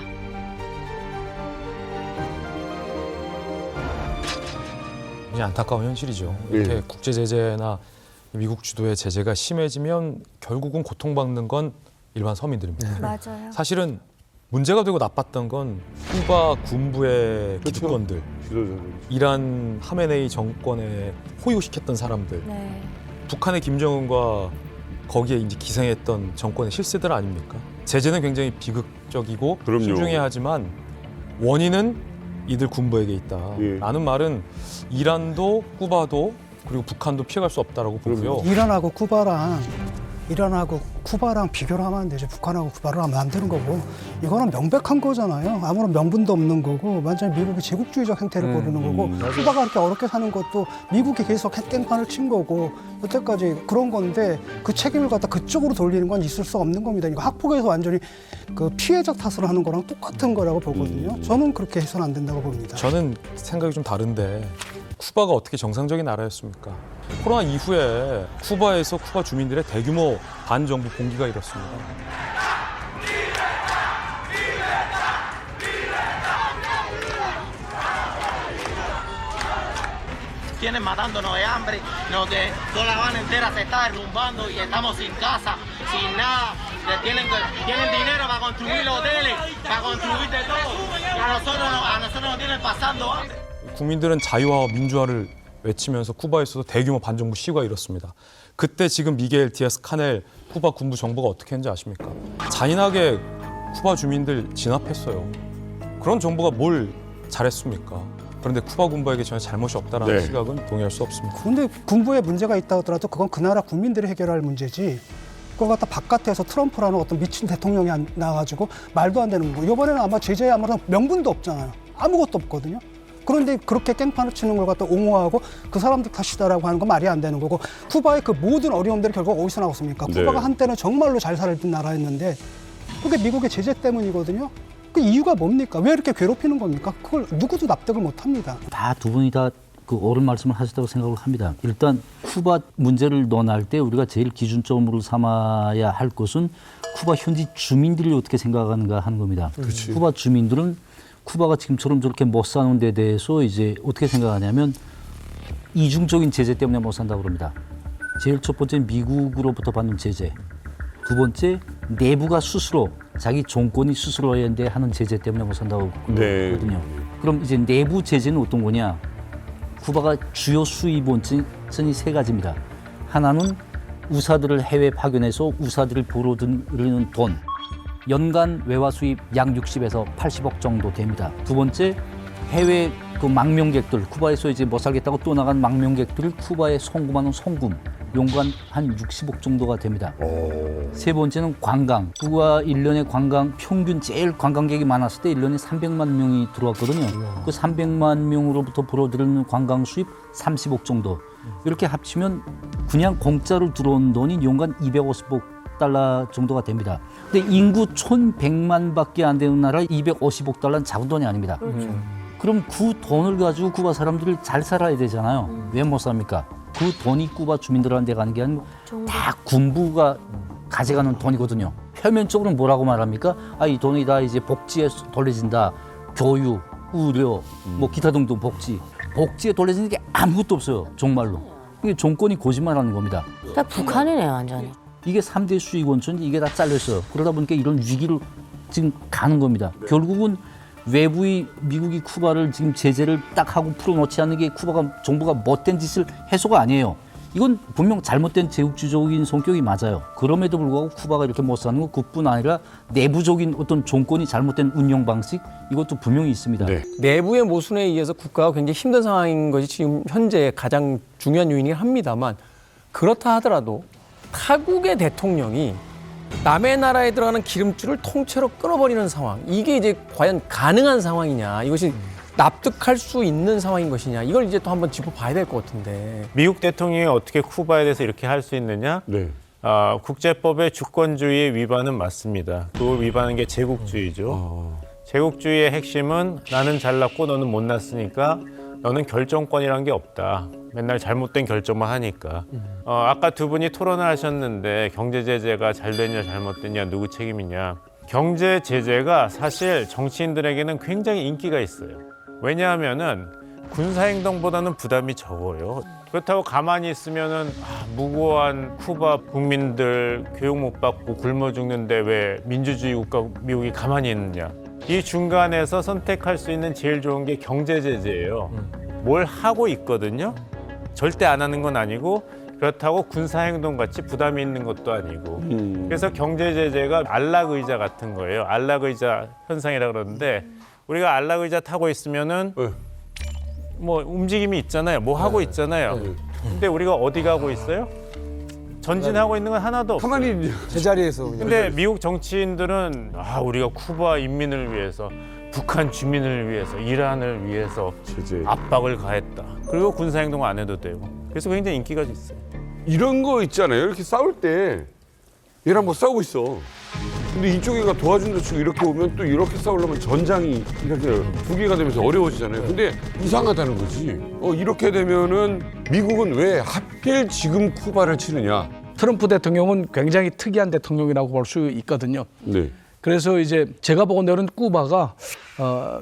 굉장히 안타까운 현실이죠. 이렇게 국제 제재나 미국 주도의 제재가 심해지면 결국은 고통받는 건 일반 서민들입니다. 맞아요. 사실은 문제가 되고 나빴던 건 쿠바 군부의 기득권들, 이란 하메네이 정권에 호유시켰던 사람들, 네. 북한의 김정은과 거기에 이제 기생했던 정권의 실세들 아닙니까? 제재는 굉장히 비극적이고 신중해야 하지만 원인은 이들 군부에게 있다라는 말은 이란도 쿠바도 그리고 북한도 피해갈 수 없다라고 보고요. 이란하고 쿠바랑 비교를 하면 안 되죠. 북한하고 쿠바를 하면 안 되는 거고 이거는 명백한 거잖아요. 아무런 명분도 없는 거고 완전히 미국이 제국주의적 행태를 보이는 거고 쿠바가 그렇게 어렵게 사는 것도 미국이 계속 땡판을 친 거고 여태까지 그런 건데 그 책임을 갖다 그쪽으로 돌리는 건 있을 수 없는 겁니다. 이거 학폭에서 완전히 그 피해자 탓을 하는 거랑 똑같은 거라고 보거든요. 저는 그렇게 해서는 안 된다고 봅니다. 저는 생각이 좀 다른데 쿠바가 어떻게 정상적인 나라였습니까? 코로나 이후에 쿠바에서 쿠바 주민들의 대규모 반정부 봉기가 일었습니다. Tienen matándonos de hambre, toda La Habana entera se está derrumbando y estamos sin casa, sin nada. Tienen dinero para construir hoteles, para construir de todo. A nosotros nos tienen pasando hambre. 국민들은 자유화와 민주화를 외치면서 쿠바에서도 대규모 반정부 시위가 일었습니다. 그때 지금 미겔 디아스 카넬 쿠바 군부 정부가 어떻게 했는지 아십니까? 잔인하게 쿠바 주민들 진압했어요. 그런 정부가 뭘 잘했습니까? 그런데 쿠바 군부에게 전혀 잘못이 없다는 시각은 동의할 수 없습니다. 그런데 군부에 문제가 있다 하더라도 그건 그 나라 국민들이 해결할 문제지. 그걸 갖다 바깥에서 트럼프라는 어떤 미친 대통령이 나와가지고 말도 안 되는 거. 이번에는 아마 제재에 아무런 명분도 없잖아요. 아무것도 없거든요. 그런데 그렇게 깽판을 치는 걸 갖다 옹호하고 그 사람들 탓이다라고 하는 건 말이 안 되는 거고 쿠바의 그 모든 어려움들이 결국 어디서 나왔습니까? 쿠바가 한때는 정말로 잘 살던 나라였는데 그게 미국의 제재 때문이거든요. 그 이유가 뭡니까? 왜 이렇게 괴롭히는 겁니까? 그걸 누구도 납득을 못 합니다. 다 두 분이 다 그 옳은 말씀을 하셨다고 생각을 합니다. 일단 쿠바 문제를 논할 때 우리가 제일 기준점으로 삼아야 할 것은 쿠바 현지 주민들이 어떻게 생각하는가 하는 겁니다. 쿠바 주민들은 쿠바가 지금처럼 저렇게 못 사는 데 대해서 이제 어떻게 생각하냐면 이중적인 제재 때문에 못 산다고 그럽니다. 제일 첫 번째 미국으로부터 받는 제재. 두 번째 내부가 스스로 자기 정권이 스스로 해야 하는 제재 때문에 못 산다고 그러거든요. 그럼 이제 내부 제재는 어떤 거냐? 쿠바가 주요 수입 원천이 세 가지입니다. 하나는 우사들을 해외 파견해서 우사들을 보러 들이는 돈. 연간 외화 수입 약 60에서 80억 정도 됩니다. 두 번째, 해외 그 망명객들, 쿠바에서 이제 못 살겠다고 떠나간 망명객들을 쿠바에 송금하는 송금. 연간 한 60억 정도가 됩니다. 세 번째는 관광. 쿠바 1년에 관광 평균 제일 관광객이 많았을 때 1년에 300만 명이 들어왔거든요. 그 300만 명으로부터 벌어들이는 관광 수입 30억 정도. 이렇게 합치면 그냥 공짜로 들어온 돈이 연간 250억 달러 정도가 됩니다. 근데 인구 1,100만밖에 안 되는 나라 250억 달러는 작은 돈이 아닙니다. 그럼 그 돈을 가지고 쿠바 사람들이 잘 살아야 되잖아요. 왜 못 삽니까? 그 돈이 쿠바 주민들한테 가는 게 아니고 다 군부가 가져가는 돈이거든요. 표면적으로 뭐라고 말합니까? 이 돈이 다 이제 복지에 돌려진다. 교육, 의료, 뭐 기타 등등 복지. 복지에 돌려지는 게 아무것도 없어요. 정말로. 이게 정권이 거짓말하는 겁니다. 다 북한이네요, 완전히. 이게 3대 수익 원천 이게 다 잘렸어요. 그러다 보니까 이런 위기를 지금 가는 겁니다. 결국은 외부의 미국이 쿠바를 지금 제재를 딱 하고 풀어놓지 않는 게 쿠바가 정부가 못된 짓을 해소가 아니에요. 이건 분명 잘못된 제국주의적인 성격이 맞아요. 그럼에도 불구하고 쿠바가 이렇게 못 사는 건 그뿐 아니라 내부적인 어떤 정권이 잘못된 운영 방식 이것도 분명히 있습니다. 내부의 모순에 의해서 국가가 굉장히 힘든 상황인 것이 지금 현재 가장 중요한 요인이긴 합니다만 그렇다 하더라도 타국의 대통령이 남의 나라에 들어가는 기름줄을 통째로 끊어버리는 상황. 이게 이제 과연 가능한 상황이냐. 이것이 납득할 수 있는 상황인 것이냐. 이걸 이제 또 한번 짚어봐야 될 것 같은데. 미국 대통령이 어떻게 쿠바에 대해서 이렇게 할 수 있느냐? 국제법의 주권주의 위반은 맞습니다. 그걸 위반하는 게 제국주의죠. 제국주의의 핵심은 나는 잘났고 너는 못났으니까 너는 결정권이란 게 없다. 맨날 잘못된 결정만 하니까. 아까 두 분이 토론을 하셨는데 경제 제재가 잘 됐냐 잘못됐냐 누구 책임이냐. 경제 제재가 사실 정치인들에게는 굉장히 인기가 있어요. 왜냐하면은 군사행동보다는 부담이 적어요. 그렇다고 가만히 있으면은 무고한 쿠바 국민들 교육 못 받고 굶어 죽는데 왜 민주주의 국가 미국이 가만히 있느냐. 이 중간에서 선택할 수 있는 제일 좋은 게 경제 제재예요. 뭘 하고 있거든요. 절대 안 하는 건 아니고 그렇다고 군사행동 같이 부담이 있는 것도 아니고 그래서 경제 제재가 안락의자 같은 거예요. 안락의자 현상이라 그러는데 우리가 안락의자 타고 있으면은 뭐 움직임이 있잖아요. 뭐 하고 있잖아요. 근데 우리가 어디 가고 있어요? 전진하고 있는 건 하나도 없어요. 가만히 제자리에서. 근데 미국 정치인들은 우리가 쿠바 인민을 위해서 북한 주민을 위해서 이란을 위해서 압박을 가했다. 그리고 군사행동 안 해도 되고. 그래서 굉장히 인기가 있어요. 이런 거 있잖아요. 이렇게 싸울 때 얘랑 뭐 싸우고 있어. 근데 이쪽에가 도와준다 치고 이렇게 오면 또 이렇게 싸우려면 전장이 이렇게 두 개가 되면서 어려워지잖아요. 근데 이상하다는 거지. 이렇게 되면은 미국은 왜 하필 지금 쿠바를 치느냐. 트럼프 대통령은 굉장히 특이한 대통령이라고 볼 수 있거든요. 네. 그래서 이제 제가 보건대로는 쿠바가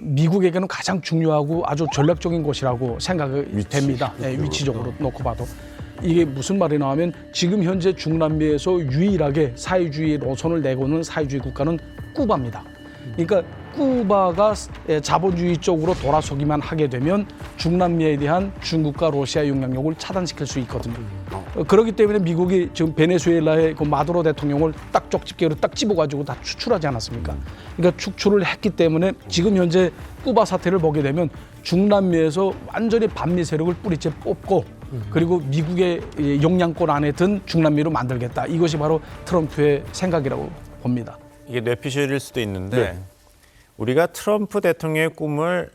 미국에게는 가장 중요하고 아주 전략적인 곳이라고 생각이 됩니다. 위치적으로 놓고 봐도. 이게 무슨 말이냐 하면 지금 현재 중남미에서 유일하게 사회주의 노선을 내고는 사회주의 국가는 쿠바입니다. 그러니까 쿠바가 자본주의 쪽으로 돌아서기만 하게 되면 중남미에 대한 중국과 러시아의 영향력을 차단시킬 수 있거든요. 그렇기 때문에 미국이 지금 베네수엘라의 그 마두로 대통령을 딱 쪽집게로 딱 집어가지고 다 추출하지 않았습니까? 그러니까 축출을 했기 때문에 지금 현재 쿠바 사태를 보게 되면 중남미에서 완전히 반미 세력을 뿌리째 뽑고 그리고 미국의 영향권 안에 든 중남미로 만들겠다. 이것이 바로 트럼프의 생각이라고 봅니다. 이게 뇌피셜일 수도 있는데 우리가 트럼프 대통령의 꿈을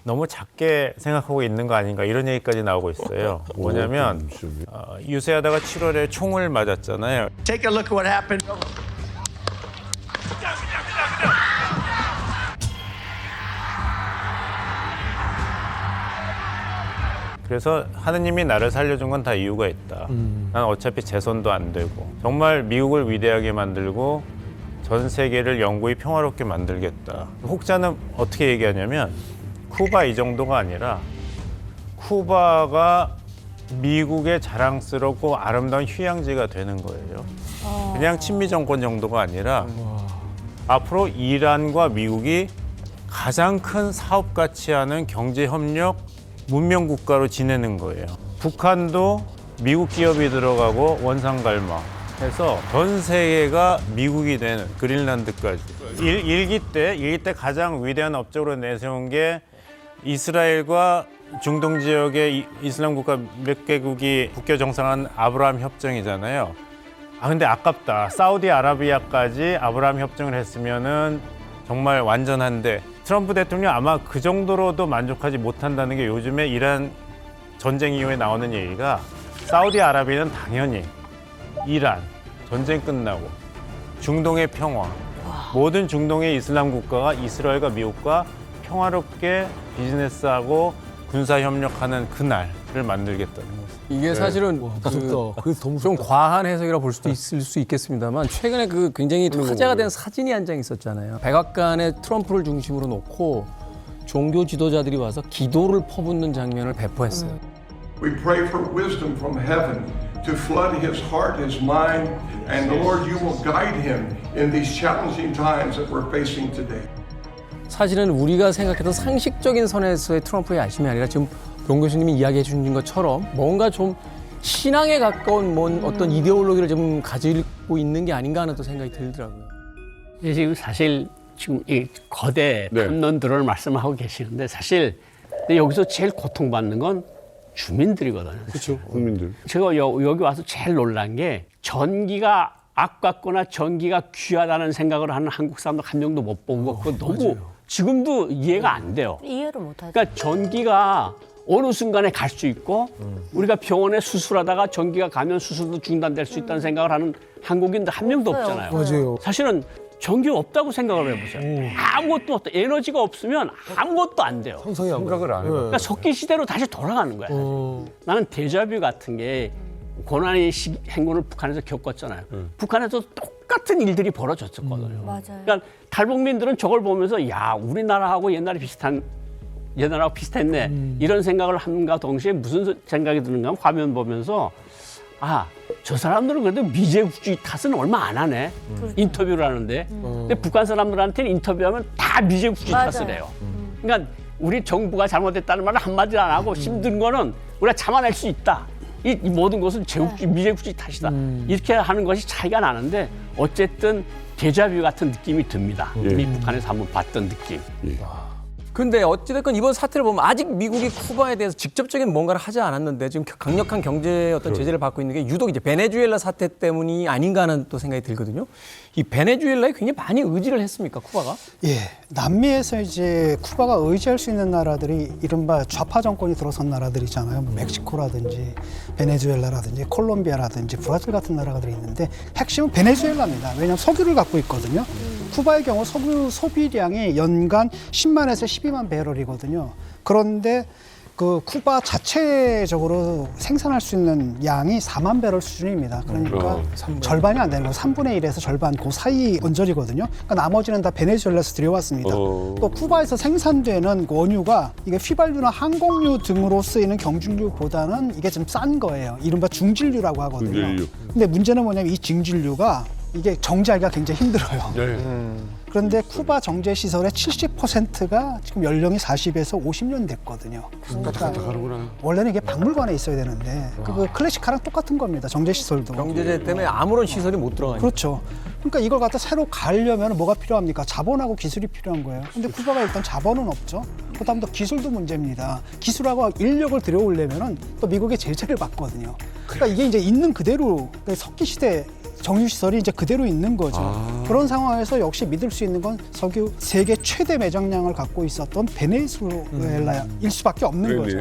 너무 작게 생각하고 있는 거 아닌가 이런 얘기까지 나오고 있어요. 뭐냐면 유세하다가 7월에 총을 맞았잖아요. Take a look at what happened. 그래서 하느님이 나를 살려준 건 다 이유가 있다. 난 어차피 재선도 안 되고 정말 미국을 위대하게 만들고 전 세계를 영구히 평화롭게 만들겠다. 혹자는 어떻게 얘기하냐면 쿠바 이 정도가 아니라 쿠바가 미국의 자랑스럽고 아름다운 휴양지가 되는 거예요. 그냥 친미 정권 정도가 아니라 앞으로 이란과 미국이 가장 큰 사업같이 하는 경제협력 문명 국가로 지내는 거예요. 북한도 미국 기업이 들어가고 원상갈마 해서 전 세계가 미국이 되는 그린란드까지. 일기 때 가장 위대한 업적으로 내세운 게 이스라엘과 중동 지역의 이슬람 국가 몇 개국이 국교 정상한 아브라함 협정이잖아요. 근데 아깝다. 사우디아라비아까지 아브라함 협정을 했으면은 정말 완전한데 트럼프 대통령 아마 그 정도로도 만족하지 못한다는 게 요즘에 이란 전쟁 이후에 나오는 얘기가 사우디아라비아는 당연히 이란 전쟁 끝나고 중동의 평화 모든 중동의 이슬람 국가가 이스라엘과 미국과 평화롭게 비즈니스하고 군사 협력하는 그날을 만들겠다는 거죠. 이게 사실은 좀 과한 해석이라 볼 수도 있을 수 있겠습니다만 최근에 그 굉장히 화제가 된 사진이 한 장 있었잖아요. 백악관에 트럼프를 중심으로 놓고 종교 지도자들이 와서 기도를 퍼붓는 장면을 배포했어요. We pray for wisdom from heaven to flood his heart, his mind, and the Lord, you will guide him in these challenging times that we're facing today. 사실은 우리가 생각했던 상식적인 선에서의 트럼프의 야심이 아니라 지금 용 교수님이 이야기해 주신 것처럼 뭔가 좀 신앙에 가까운 어떤 이데올로기를 좀 가지고 있는 게 아닌가 하는 또 생각이 들더라고요. 지금 사실 지금 이 거대 탐론들을 말씀하고 계시는데 사실 여기서 제일 고통받는 건 주민들이거든요. 그렇죠. 국민들. 제가 여기 와서 제일 놀란 게 전기가 아깝거나 전기가 귀하다는 생각을 하는 한국 사람들 한 명도 못 본 거. 그거 너무 지금도 이해가 안 돼요. 이해를 못하죠. 그러니까 전기가 어느 순간에 갈 수 있고 우리가 병원에 수술하다가 전기가 가면 수술도 중단될 수 있다는 생각을 하는 한국인들 한 명도 없잖아요. 맞아요. 사실은 전기 없다고 생각을 해보세요. 아무것도 없다. 에너지가 없으면 아무것도 안 돼요. 생각을 안 해요. 그러니까 석기 시대로 다시 돌아가는 거야. 나는 데자뷰 같은 게 고난의 행군을 북한에서 겪었잖아요. 북한에서 똑같은 일들이 벌어졌었거든요. 맞아요. 그러니까 탈북민들은 저걸 보면서 야 우리나라하고 옛날하고 비슷했네 이런 생각을 함과 동시에 무슨 생각이 드는가 하면 화면 보면서 아 저 사람들은 그래도 미제국주의 탓은 얼마 안 하네. 인터뷰를 하는데 근데 북한 사람들한테는 인터뷰하면 다 미제국주의 탓을 해요. 그러니까 우리 정부가 잘못했다는 말을 한마디도 안 하고 힘든 거는 우리가 참아낼 수 있다. 이 모든 것은 미제국주의 탓이다. 이렇게 하는 것이 차이가 나는데 어쨌든 데자뷰 같은 느낌이 듭니다. 이미 북한에서 한번 봤던 느낌. 근데 어찌됐건 이번 사태를 보면 아직 미국이 쿠바에 대해서 직접적인 뭔가를 하지 않았는데 지금 강력한 경제 어떤 제재를 받고 있는 게 유독 이제 베네수엘라 사태 때문이 아닌가 하는 또 생각이 들거든요. 이 베네수엘라에 굉장히 많이 의지를 했습니까, 쿠바가? 예, 남미에서 이제 쿠바가 의지할 수 있는 나라들이 이른바 좌파 정권이 들어선 나라들이잖아요. 뭐 멕시코라든지 베네수엘라라든지 콜롬비아라든지 브라질 같은 나라들이 있는데 핵심은 베네수엘라입니다. 왜냐하면 석유를 갖고 있거든요. 쿠바의 경우 석유 소비량이 연간 10만에서 12만 배럴이거든요. 그런데 그 쿠바 자체적으로 생산할 수 있는 양이 4만 배럴 수준입니다. 그러니까 절반이 안 되는 거예요. 3분의 1에서 절반 그 사이 언저리거든요. 그러니까 나머지는 다 베네수엘라에서 들여왔습니다. 또 쿠바에서 생산되는 원유가 이게 휘발유나 항공유 등으로 쓰이는 경질유보다는 이게 좀 싼 거예요. 이른바 중질유라고 하거든요. 중질유. 근데 문제는 뭐냐면 이 중질유가 이게 정제하기가 굉장히 힘들어요. 그런데 쿠바 정제 시설의 70%가 지금 연령이 40에서 50년 됐거든요. 그러니까 원래는 이게 박물관에 있어야 되는데 그 클래식카랑 똑같은 겁니다. 정제 시설도. 경제제 때문에 아무런 시설이 못 들어가니까. 그렇죠. 그러니까 이걸 갖다 새로 가려면 뭐가 필요합니까? 자본하고 기술이 필요한 거예요. 근데 쿠바가 일단 자본은 없죠. 그다음 또 기술도 문제입니다. 기술하고 인력을 들여오려면은 또 미국의 제재를 받거든요. 그러니까 이게 이제 있는 그대로 석기 시대 정유시설이 이제 그대로 있는 거죠. 그런 상황에서 역시 믿을 수 있는 건 석유 세계 최대 매장량을 갖고 있었던 베네수엘라일 수밖에 없는 거죠.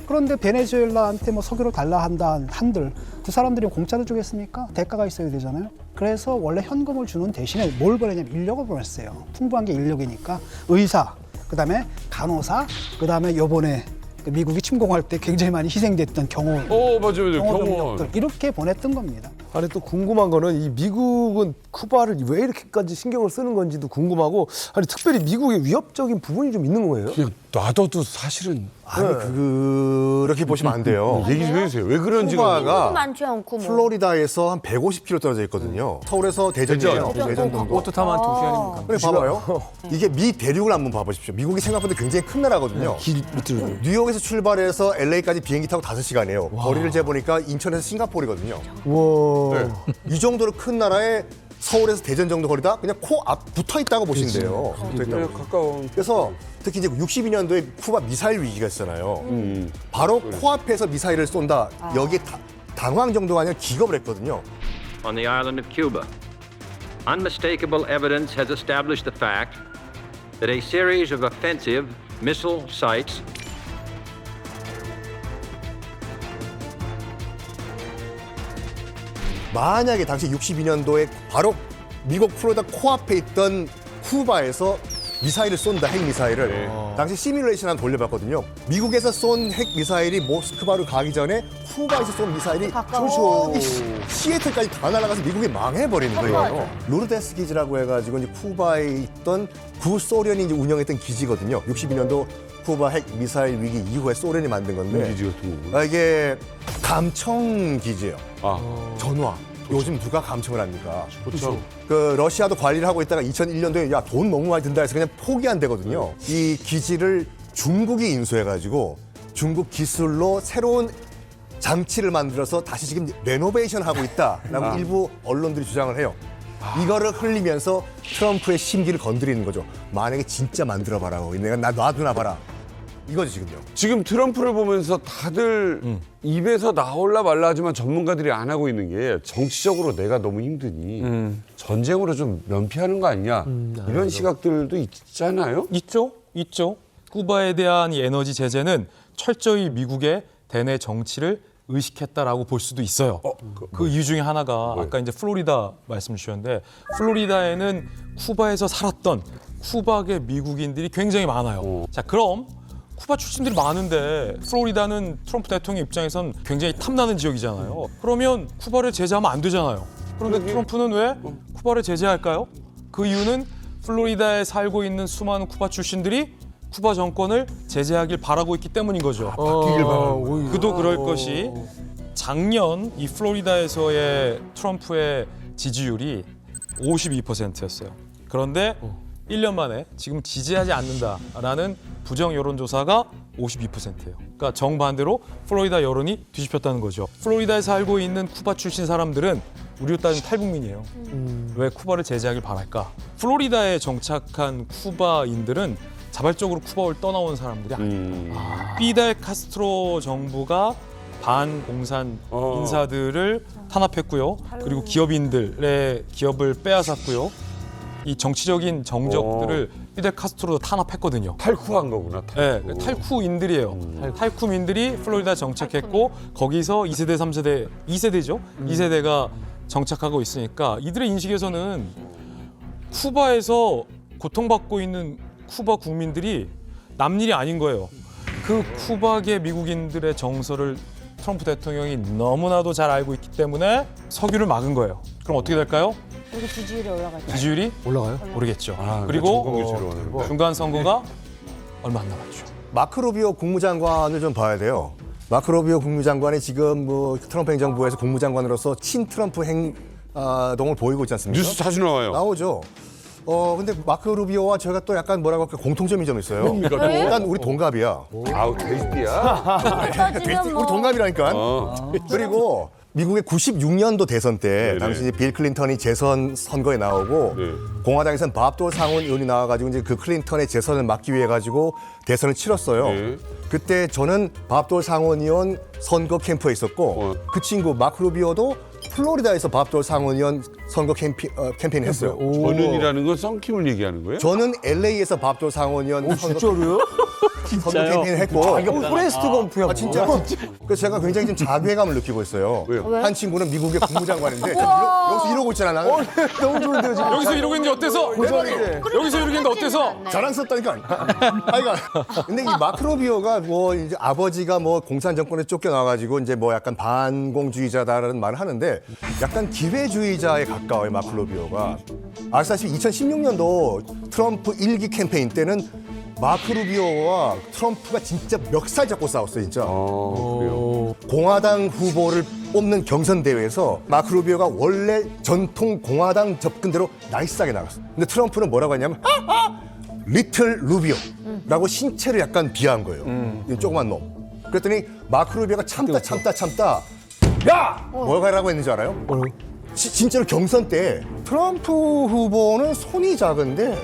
그런데 베네수엘라한테 뭐 석유를 달라 한들 그 사람들이 공짜로 주겠습니까? 대가가 있어야 되잖아요. 그래서 원래 현금을 주는 대신에 뭘 보내냐면 인력을 보냈어요. 풍부한 게 인력이니까 의사, 그다음에 간호사, 그다음에 요번에 미국이 침공할 때 굉장히 많이 희생됐던 경호. 맞아요. 병력들 이렇게 보냈던 겁니다. 아니 또 궁금한 거는 이 미국은 쿠바를 왜 이렇게까지 신경을 쓰는 건지도 궁금하고, 아니 특별히 미국의 위협적인 부분이 좀 있는 거예요? 그냥 놔둬도 사실은 아니 그렇게 보시면 안 돼요. 얘기 좀 해주세요. 왜 그런지. 쿠바가 많지 않고 뭐. 플로리다에서 한 150km 떨어져 있거든요. 서울에서 대전이에요. 대전 정도. 보트 타면 한 2시간이면 그래 봐봐요. 이게 미 대륙을 한번 봐보십시오. 미국이 생각보다 굉장히 큰 나라거든요. 뉴욕에서 출발해서 LA까지 비행기 타고 5시간이에요. 거리를 재보니까 인천에서 싱가포르거든요. 네. 이 정도로 큰 나라에 서울에서 대전 정도 거리다 그냥 코 앞 붙어 있다고 보시면 돼요. 붙어 있다고. 가까운. 그래서 특히 이제 62년도에 쿠바 미사일 위기가 있잖아요. 바로 코앞에서 미사일을 쏜다. 여기에 당황 정도가 아니라 기겁을 했거든요. On the island of Cuba, unmistakable evidence has established the fact that a series of offensive missile sites 만약에 당시 62년도에 바로 미국 플로리다 코앞에 있던 쿠바에서 미사일을 쏜다, 핵미사일을. 당시 시뮬레이션 한번 돌려봤거든요. 미국에서 쏜 핵미사일이 모스크바로 가기 전에 쿠바에서 쏜 미사일이 저기 시애틀까지 다 날아가서 미국이 망해버리는 거예요. 루르데스 기지라고 해가지고 이제 쿠바에 있던 구소련이 이제 운영했던 기지거든요. 62년도 쿠바 핵미사일 위기 이후에 소련이 만든 건데 기지 같은 거구나. 이게 감청 기지예요. 전화. 요즘 누가 감청을 합니까? 그렇죠. 그 러시아도 관리를 하고 있다가 2001년도에 야, 돈 너무 많이 든다 해서 그냥 포기한대거든요. 이 기지를 중국이 인수해가지고 중국 기술로 새로운 장치를 만들어서 다시 지금 레노베이션 하고 있다라고 일부 언론들이 주장을 해요. 이거를 흘리면서 트럼프의 심기를 건드리는 거죠. 만약에 진짜 만들어봐라. 내가 나 놔두나 봐라. 이거죠 지금요. 지금 트럼프를 보면서 다들 입에서 나올라 말라 하지만 전문가들이 안 하고 있는 게 정치적으로 내가 너무 힘드니 전쟁으로 좀 면피하는 거 아니냐 이런 시각들도 있잖아요. 있죠. 쿠바에 대한 이 에너지 제재는 철저히 미국의 대내 정치를 의식했다라고 볼 수도 있어요. 그 이유 중에 하나가 아까 이제 플로리다 말씀 주셨는데 플로리다에는 쿠바에서 살았던 쿠바계 미국인들이 굉장히 많아요. 자, 그럼 쿠바 출신들이 많은데 플로리다는 트럼프 대통령 입장에선 굉장히 탐나는 지역이잖아요. 그러면 쿠바를 제재하면 안 되잖아요. 그런데 트럼프는 왜 쿠바를 제재할까요? 그 이유는 플로리다에 살고 있는 수많은 쿠바 출신들이 쿠바 정권을 제재하길 바라고 있기 때문인 거죠. 바뀌길 바라는 그도 그럴 것이 작년 이 플로리다에서의 트럼프의 지지율이 52%였어요. 그런데 1년 만에 지금 지지하지 않는다라는 부정 여론조사가 52%예요. 그러니까 정반대로 플로리다 여론이 뒤집혔다는 거죠. 플로리다에 살고 있는 쿠바 출신 사람들은 우리로 따지면 탈북민이에요. 왜 쿠바를 제재하길 바랄까? 플로리다에 정착한 쿠바인들은 자발적으로 쿠바를 떠나온 사람들이 아니에요. 피델 카스트로 정부가 반공산 인사들을 탄압했고요. 그리고 기업인들의 기업을 빼앗았고요. 이 정치적인 정적들을 피델 카스트로도 탄압했거든요. 탈쿠한 거구나. 탈쿠. 네, 탈쿠인들이에요. 탈쿠민들이 플로리다에 정착했고 거기서 2세대, 3세대, 2세대죠. 2세대가 정착하고 있으니까 이들의 인식에서는 쿠바에서 고통받고 있는 쿠바 국민들이 남일이 아닌 거예요. 그 쿠바계 미국인들의 정서를 트럼프 대통령이 너무나도 잘 알고 있기 때문에 석유를 막은 거예요. 그럼 어떻게 될까요? 우리 지지율이 올라가죠. 지지율이 올라가요? 오르겠죠. 그리고 중간 선거가 얼마 안 남았죠. 마크 루비오 국무장관을 좀 봐야 돼요. 마크 루비오 국무장관이 지금 뭐 트럼프 행정부에서 국무장관으로서 친 트럼프 행동을 보이고 있지 않습니까? 뉴스 자주 나와요. 나오죠. 근데 마크 루비오와 저희가 또 약간 뭐라고 할까 공통점이 좀 있어요. 뭡니까, 또? 일단 우리 동갑이야. 아우, 돼지띠야. 우리 동갑이라니까. 그리고 미국의 96년도 대선 때 당시 빌 클린턴이 재선 선거에 나오고 공화당에서는 밥 돌 상원 의원이 나와가지고 이제 그 클린턴의 재선을 막기 위해 가지고 대선을 치렀어요. 그때 저는 밥 돌 상원 의원 선거 캠프에 있었고 그 친구 마크 루비오도 플로리다에서 밥 돌 상원 의원 선거 캠페인을 했어요. 저는이라는 건 썬킴을 얘기하는 거예요? 저는 LA에서 밥 돌 상원 의원 선거 진짜로요? 선거 캠페인을 했고. 이거 포레스트 검프야. 진짜. 그래서 제가 굉장히 좀 자괴감을 느끼고 있어요. 왜요? 한 친구는 미국의 국무장관인데 여기서 이러고 있잖아. 나는. 너무 좋은데요 지금. 여기서 이러고 있는데 어때서? 여기서 이러고 있는데 어때서? 자랑스럽다니까. 아이가. 근데 이 마크 루비오가 뭐 이제 아버지가 뭐 공산 정권에 쫓겨나가지고 이제 뭐 약간 반공주의자다라는 말을 하는데 약간 기회주의자에 가까워요 마크 루비오가. 아시다시피 2016년도 트럼프 1기 캠페인 때는 마크 루비오와 트럼프가 진짜 멱살 잡고 싸웠어요, 진짜. 그래요? 공화당 후보를 뽑는 경선 대회에서 마크 루비오가 원래 전통 공화당 접근대로 나이스하게 나갔어. 근데 트럼프는 뭐라고 했냐면 리틀 루비오라고 신체를 약간 비하한 거예요. 이 조그만 놈. 그랬더니 마크 루비오가 참다. 야! 뭐라고 하라고 했는지 알아요? 진짜로 경선 때 트럼프 후보는 손이 작은데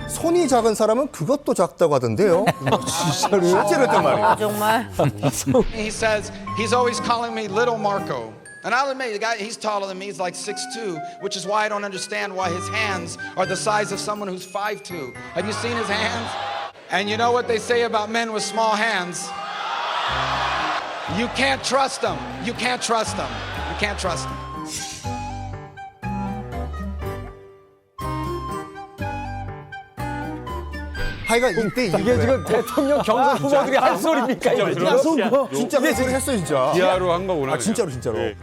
손이 작은 사람은 그것도 작다고 하던데요. 진짜로 했단 말이에요. 정말. He says he's always calling me Little Marco. And I'll admit, the guy, he's taller than me. He's like 6'2", which is why I don't understand why his hands are the size of someone who's 5'2". Have you seen his hands? And you know what they say about men with small hands? You can't trust them. You can't trust them. You can't trust them. 하여간 이때 이게 지금 대통령 경선 후보들이 할 소리입니까? 진짜 그 소리 했어요 진짜. 비하로 한 거구나. 진짜로.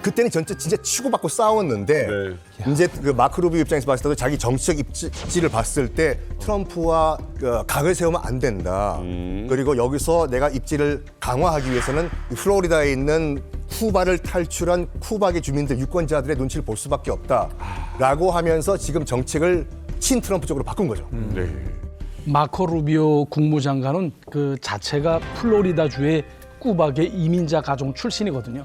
그때는 진짜 치고받고 싸웠는데 이제 그 마크 루비오 입장에서 봤을 때도 자기 정치적 입지를 봤을 때 트럼프와 각을 세우면 안 된다. 그리고 여기서 내가 입지를 강화하기 위해서는 플로리다에 있는 쿠바를 탈출한 쿠바계 주민들 유권자들의 눈치를 볼 수밖에 없다라고 하면서 지금 정책을 친 트럼프 쪽으로 바꾼 거죠. 마코 루비오 국무장관은 그 자체가 플로리다주의 쿠바계 이민자 가정 출신이거든요.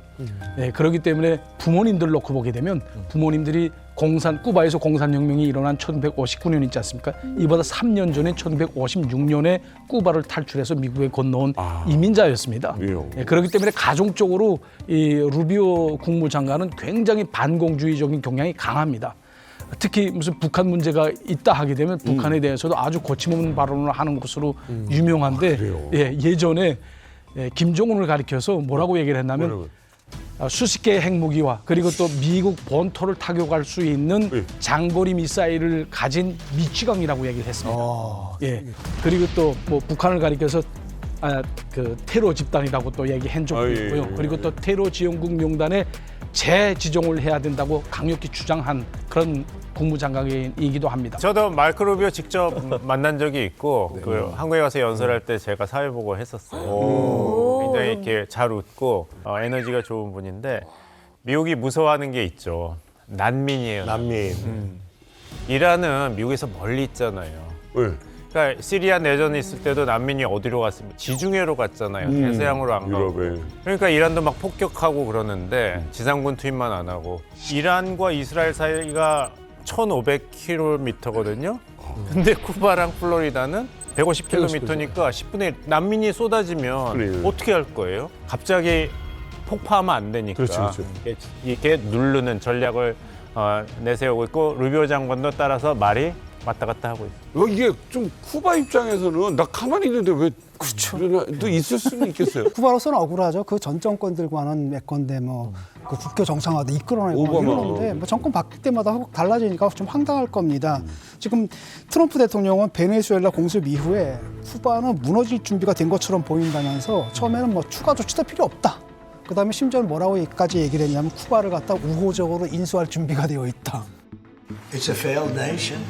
네, 그렇기 때문에 부모님들 놓고 보게 되면 부모님들이 쿠바에서 공산혁명이 일어난 1959년 있지 않습니까? 이보다 3년 전에 1956년에 쿠바를 탈출해서 미국에 건너온 이민자였습니다. 네, 그렇기 때문에 가정적으로 이 루비오 국무장관은 굉장히 반공주의적인 경향이 강합니다. 특히 무슨 북한 문제가 있다 하게 되면 북한에 대해서도 아주 거침없는 발언을 하는 것으로 유명한데 예전에 김정은을 가리켜서 뭐라고 얘기를 했냐면 수십 개의 핵무기와 그리고 또 미국 본토를 타격할 수 있는 장거리 미사일을 가진 미치광이라고 얘기를 했습니다. 그리고 또 뭐 북한을 가리켜서 그 테러 집단이라고 또 얘기한 적도 있고요. 그리고 또 테러 지원국 명단에 재지정을 해야 된다고 강력히 주장한 그런 국무장관이기도 합니다. 저도 마크 루비오 직접 만난 적이 있고 그 한국에 가서 연설할 때 제가 사회보고 했었어요. 굉장히 이렇게 잘 웃고 에너지가 좋은 분인데 미국이 무서워하는 게 있죠. 난민이에요. 이란은 미국에서 멀리 있잖아요. 그러니까 시리아 내전이 있을 때도 난민이 어디로 갔습니까? 지중해로 갔잖아요. 대서양으로 안 가고. 그러니까 이란도 막 폭격하고 그러는데 지상군 투입만 안 하고. 이란과 이스라엘 사이가 1,500km거든요. 근데 쿠바랑 플로리다는 150km니까 10분의 1. 난민이 쏟아지면 어떻게 할 거예요? 갑자기 폭파하면 안 되니까. 이렇게 누르는 전략을 내세우고 있고 루비오 장관도 따라서 말이 왔다 갔다 하고 있어요. 이게 좀 쿠바 입장에서는 나 가만히 있는데 왜 또 있을 수는 있겠어요. 쿠바로서는 억울하죠. 그 전 정권들과는 맺건데 뭐 그 국교 정상화도 이끌어내고 이러는데 뭐 정권 바뀔 때마다 한국 달라지니까 좀 황당할 겁니다. 지금 트럼프 대통령은 베네수엘라 공습 이후에 쿠바는 무너질 준비가 된 것처럼 보인다면서 처음에는 뭐 추가 조치도 필요 없다. 그다음에 심지어는 뭐라고까지 얘기를 했냐면 쿠바를 갖다 우호적으로 인수할 준비가 되어 있다. It's a failed nation.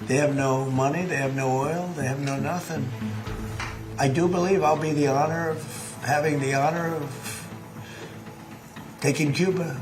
They have no money, they have no oil, they have no nothing. I do believe I'll be the honor of having the honor of taking Cuba.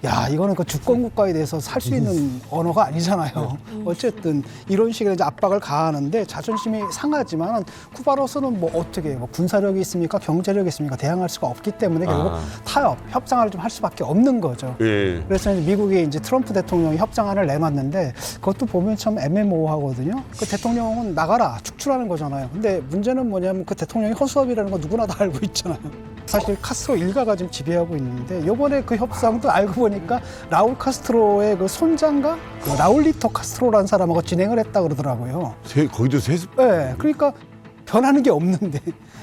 야, 이거는 그 주권 국가에 대해서 살 수 있는 언어가 아니잖아요. 어쨌든 이런 식의 이제 압박을 가하는데 자존심이 상하지만 쿠바로서는 뭐 어떻게 뭐 군사력이 있습니까? 경제력이 있습니까? 대항할 수가 없기 때문에 결국 타협, 협상을 좀 할 수밖에 없는 거죠. 그래서 이제 미국이 이제 트럼프 대통령이 협상안을 내놨는데 그것도 보면 참 애매모호하거든요. 그 대통령은 나가라, 축출하는 거잖아요. 근데 문제는 뭐냐면 그 대통령이 허수아비라는 거 누구나 다 알고 있잖아요. 사실 카스트로 일가가 지금 지배하고 있는데 이번에 그 협상도 알고 보니까 라울 카스트로의 그 손자인가? 그 라울리토 카스트로라는 사람하고 진행을 했다 그러더라고요. 거기도 세습? 네, 그러니까 변하는 게 없는데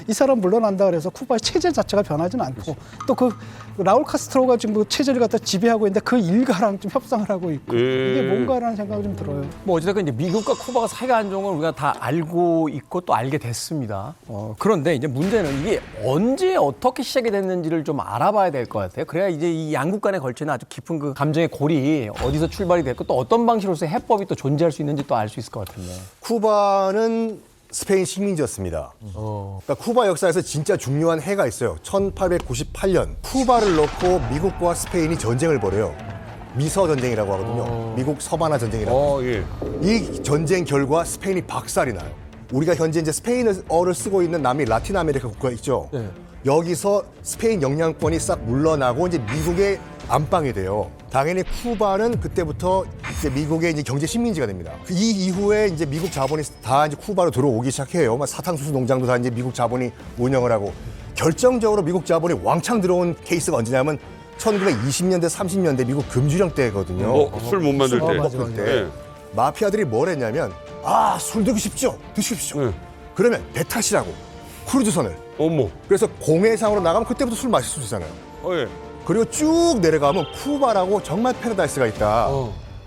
이 사람 물러난다 그래서 쿠바의 체제 자체가 변하지는 않고 또 그 라울 카스트로가 지금 그 체제를 갖다 지배하고 있는데 그 일가랑 좀 협상을 하고 있고 이게 뭔가라는 생각이 좀 들어요. 뭐 어쨌든 이제 미국과 쿠바가 사이가 안 좋은 걸 우리가 다 알고 있고 또 알게 됐습니다. 그런데 이제 문제는 이게 언제 어떻게 시작이 됐는지를 좀 알아봐야 될 것 같아요. 그래야 이제 이 양국 간에 걸치는 아주 깊은 그 감정의 골이 어디서 출발이 됐고 또 어떤 방식으로서 해법이 또 존재할 수 있는지 또 알 수 있을 것 같은데. 쿠바는 스페인 식민지였습니다. 그러니까 쿠바 역사에서 진짜 중요한 해가 있어요. 1898년 쿠바를 놓고 미국과 스페인이 전쟁을 벌여요. 미서 전쟁이라고 하거든요. 미국 서바나 전쟁이라고. 이 전쟁 결과 스페인이 박살이 나요. 우리가 현재 이제 스페인어를 쓰고 있는 남미 라틴 아메리카 국가 있죠. 여기서 스페인 영향권이 싹 물러나고 이제 미국의 안방이 돼요. 당연히 쿠바는 그때부터 이제 미국의 이제 경제 식민지가 됩니다. 이 이후에 이제 미국 자본이 다 이제 쿠바로 들어오기 시작해요. 사탕수수 농장도 다 이제 미국 자본이 운영을 하고 결정적으로 미국 자본이 왕창 들어온 케이스가 언제냐면 1920년대, 30년대 미국 금주령 때거든요. 술 못 만들 때. 먹을 때. 마피아들이 뭘 했냐면 술 드십시오. 드십시오. 그러면 배 타시라고 크루즈선을. 그래서 공해상으로 나가면 그때부터 술 마실 수 있잖아요. 그리고 쭉 내려가면 쿠바라고 정말 패러다이스가 있다.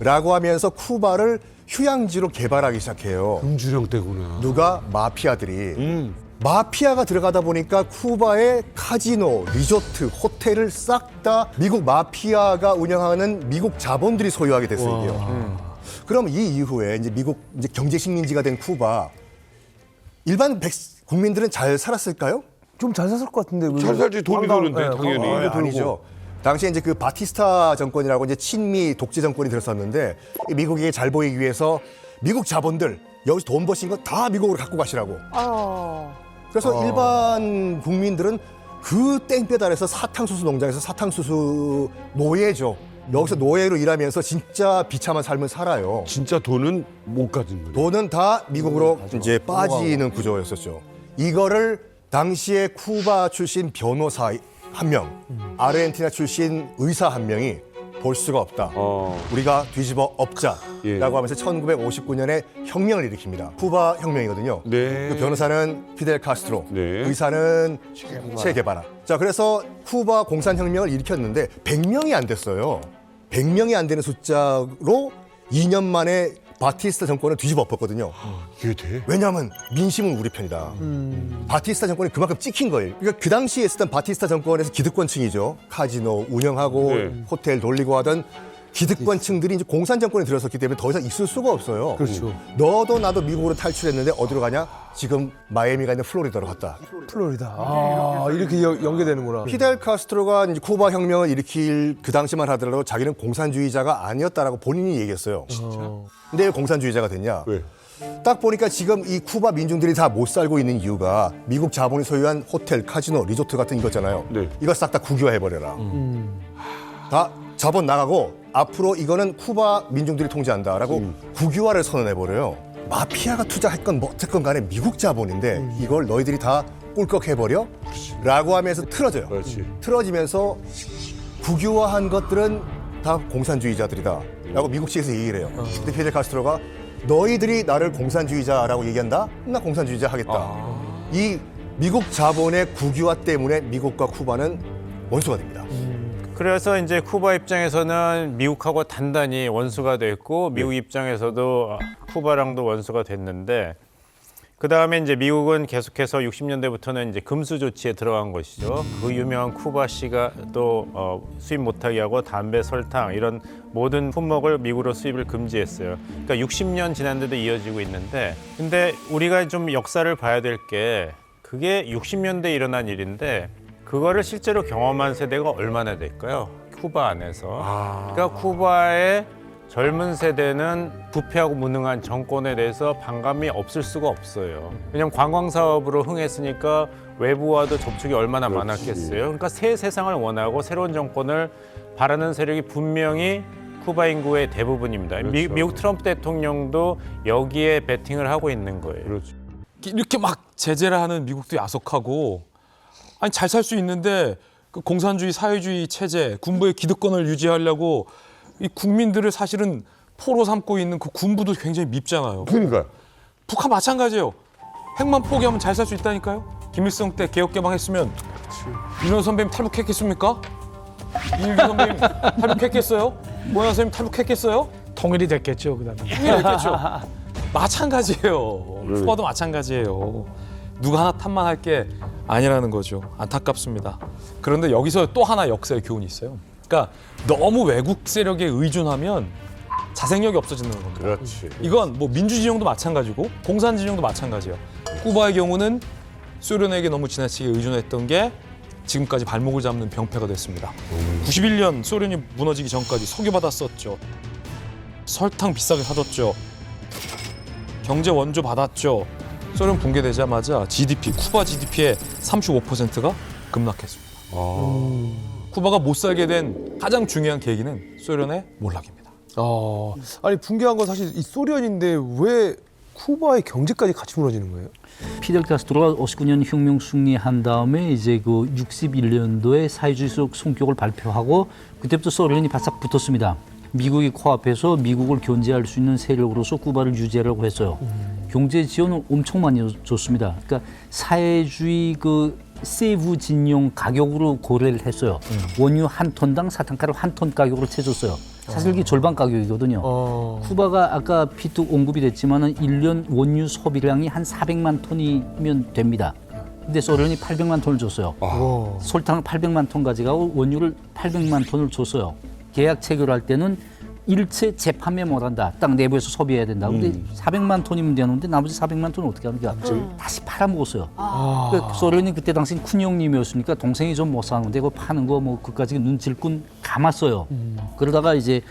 라고 하면서 쿠바를 휴양지로 개발하기 시작해요. 금주령 때구나. 누가? 마피아들이. 마피아가 들어가다 보니까 쿠바의 카지노, 리조트, 호텔을 싹 다 미국 마피아가 운영하는 미국 자본들이 소유하게 됐어요. 이게요. 그럼 이 이후에 이제 미국 이제 경제 식민지가 된 쿠바 일반 국민들은 잘 살았을까요? 좀 잘 살았을 것 같은데. 잘 살지. 돈이 드는데 당연히. 아니죠. 당시에 이제 그 바티스타 정권이라고 이제 친미 독재 정권이 들었었는데 미국에게 잘 보이기 위해서 미국 자본들 여기서 돈 버신 거 다 미국으로 갖고 가시라고. 그래서 일반 국민들은 그 땡볕 아래서 사탕수수 농장에서 사탕수수 노예죠. 여기서 노예로 일하면서 진짜 비참한 삶을 살아요. 진짜 돈은 못 가진 거예요. 돈은 다 미국으로 이제 빠지는 구조였었죠. 이거를 당시에 쿠바 출신 변호사 한 명, 아르헨티나 출신 의사 한 명이 볼 수가 없다. 우리가 뒤집어 엎자라고 하면서 1959년에 혁명을 일으킵니다. 쿠바 혁명이거든요. 그 변호사는 피델 카스트로, 의사는 체 게바라. 자, 그래서 쿠바 공산혁명을 일으켰는데 100명이 안 됐어요. 100명이 안 되는 숫자로 2년 만에 바티스타 정권을 뒤집어 엎었거든요. 이게 돼? 왜냐하면 민심은 우리 편이다. 바티스타 정권이 그만큼 찍힌 거예요. 그러니까 그 당시에 있었던 바티스타 정권에서 기득권층이죠. 카지노 운영하고 호텔 돌리고 하던 기득권층들이 이제 공산 정권에 들어섰기 때문에 더 이상 있을 수가 없어요. 그렇죠. 너도 나도 미국으로 탈출했는데 어디로 가냐? 지금 마이애미가 있는 플로리다로 갔다. 플로리다. 이렇게 연계되는구나. 피델 카스트로가 이제 쿠바 혁명을 일으킬 그 당시만 하더라도 자기는 공산주의자가 아니었다라고 본인이 얘기했어요. 근데 왜 공산주의자가 됐냐? 왜? 딱 보니까 지금 이 쿠바 민중들이 다 못 살고 있는 이유가 미국 자본이 소유한 호텔, 카지노, 리조트 같은 이거잖아요. 이거 싹 다 국유화해버려라. 다 자본 나가고 앞으로 이거는 쿠바 민중들이 통제한다라고 국유화를 선언해버려요. 마피아가 투자했건 뭐 어쨌건 간에 미국 자본인데 이걸 너희들이 다 꿀꺽해버려? 라고 하면서 틀어져요. 틀어지면서 국유화한 것들은 다 공산주의자들이다 라고 미국 측에서 얘기를 해요. 근데 피델 카스트로가 너희들이 나를 공산주의자라고 얘기한다? 나 공산주의자 하겠다. 이 미국 자본의 국유화 때문에 미국과 쿠바는 원수가 됩니다. 그래서 이제 쿠바 입장에서는 미국하고 단단히 원수가 됐고 미국 입장에서도 쿠바랑도 원수가 됐는데 그 다음에 이제 미국은 계속해서 60년대부터는 이제 금수 조치에 들어간 것이죠. 그 유명한 쿠바 씨가 또 수입 못하게 하고 담배, 설탕 이런 모든 품목을 미국으로 수입을 금지했어요. 그러니까 60년 지났는데도 이어지고 있는데 근데 우리가 좀 역사를 봐야 될 게 그게 60년대에 일어난 일인데 그거를 실제로 경험한 세대가 얼마나 될까요? 쿠바 안에서. 그러니까 쿠바의 젊은 세대는 부패하고 무능한 정권에 대해서 반감이 없을 수가 없어요. 왜냐하면 관광 사업으로 흥했으니까 외부와도 접촉이 얼마나 많았겠어요. 그러니까 새 세상을 원하고 새로운 정권을 바라는 세력이 분명히 쿠바 인구의 대부분입니다. 미국 트럼프 대통령도 여기에 베팅을 하고 있는 거예요. 이렇게 막 제재를 하는 미국도 야속하고 아니 잘 살 수 있는데 그 공산주의 사회주의 체제 군부의 기득권을 유지하려고 이 국민들을 사실은 포로 삼고 있는 그 군부도 굉장히 밉잖아요. 그러니까 북한 마찬가지예요. 핵만 포기하면 잘 살 수 있다니까요. 김일성 때 개혁 개방했으면 윤호 선배님 탈북했겠습니까? 이일기 선배님 탈북했겠어요? 모양 선배님 탈북했겠어요? 통일이 됐겠죠, 그다음에. 통일이 됐겠죠. 마찬가지예요. 쿠바도 마찬가지예요. 누가 하나 탓만할 게 아니라는 거죠. 안타깝습니다. 그런데 여기서 또 하나 역사의 교훈이 있어요. 그러니까 너무 외국 세력에 의존하면 자생력이 없어지는 겁니다. 그렇지. 이건 뭐 민주진영도 마찬가지고 공산진영도 마찬가지예요. 쿠바의 경우는 소련에게 너무 지나치게 의존했던 게 지금까지 발목을 잡는 병폐가 됐습니다. 91년 소련이 무너지기 전까지 석유받았었죠. 설탕 비싸게 사줬죠. 경제 원조 받았죠. 소련 붕괴되자마자 GDP, 쿠바 GDP의 35%가 급락했습니다. 쿠바가 못 살게 된 가장 중요한 계기는 소련의 몰락입니다. 아니 붕괴한 건 사실 이 소련인데 왜 쿠바의 경제까지 같이 무너지는 거예요? 피델 카스트로가 59년 혁명 승리한 다음에 이제 그 61년도에 사회주의적 성격을 발표하고 그때부터 소련이 바싹 붙었습니다. 미국이 코앞에서 미국을 견제할 수 있는 세력으로서 쿠바를 유지하려고 했어요. 경제 지원을 엄청 많이 줬습니다. 그러니까 사회주의 그 세부 진용 가격으로 고려를 했어요. 원유 한 톤당 사탕가루 한 톤 가격으로 채줬어요. 사실 이게 절반 가격이거든요. 쿠바가 아까 피트 언급이 됐지만은 1년 원유 소비량이 한 400만 톤이면 됩니다. 근데 소련이 800만 톤을 줬어요. 설탕을 800만 톤 가져가고 원유를 800만 톤을 줬어요. 계약 체결할 때는 일체 재판매 못한다. 딱 내부에서 소비해야 된다. 근데 400만 톤이면 되는데 나머지 400만 톤은 어떻게 하는가? 다시 팔아먹었어요. 그러니까 소련이 그때 당시 큰형님이었으니까 동생이 좀 못 사는데 그거 파는 거 뭐 그까지 눈질끈 감았어요. 그러다가 이제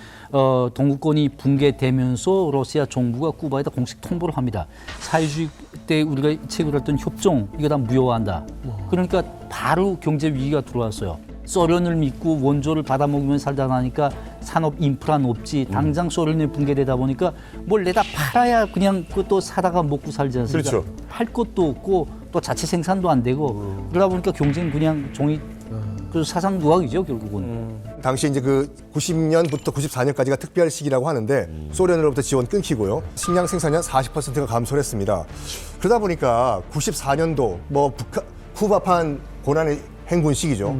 동구권이 붕괴되면서 러시아 정부가 쿠바에다 공식 통보를 합니다. 사회주의 때 우리가 체결했던 협정 이거 다 무효화한다. 그러니까 바로 경제 위기가 들어왔어요. 소련을 믿고 원조를 받아먹으면 살다 나니까 산업 인프라는 없지. 당장 소련이 붕괴되다 보니까 뭘 내다 팔아야 그냥 그것도 사다가 먹고 살지 않습니까? 그렇죠. 팔 것도 없고 또 자체 생산도 안 되고 그러다 보니까 경쟁 그냥 종이 그 사상 누각이죠 결국은. 당시 이제 그 90년부터 94년까지가 특별 시기라고 하는데 소련으로부터 지원 끊기고요. 식량 생산이 한 40%가 감소를 했습니다. 그러다 보니까 94년도 뭐 쿠바판 고난의 행군 시기죠.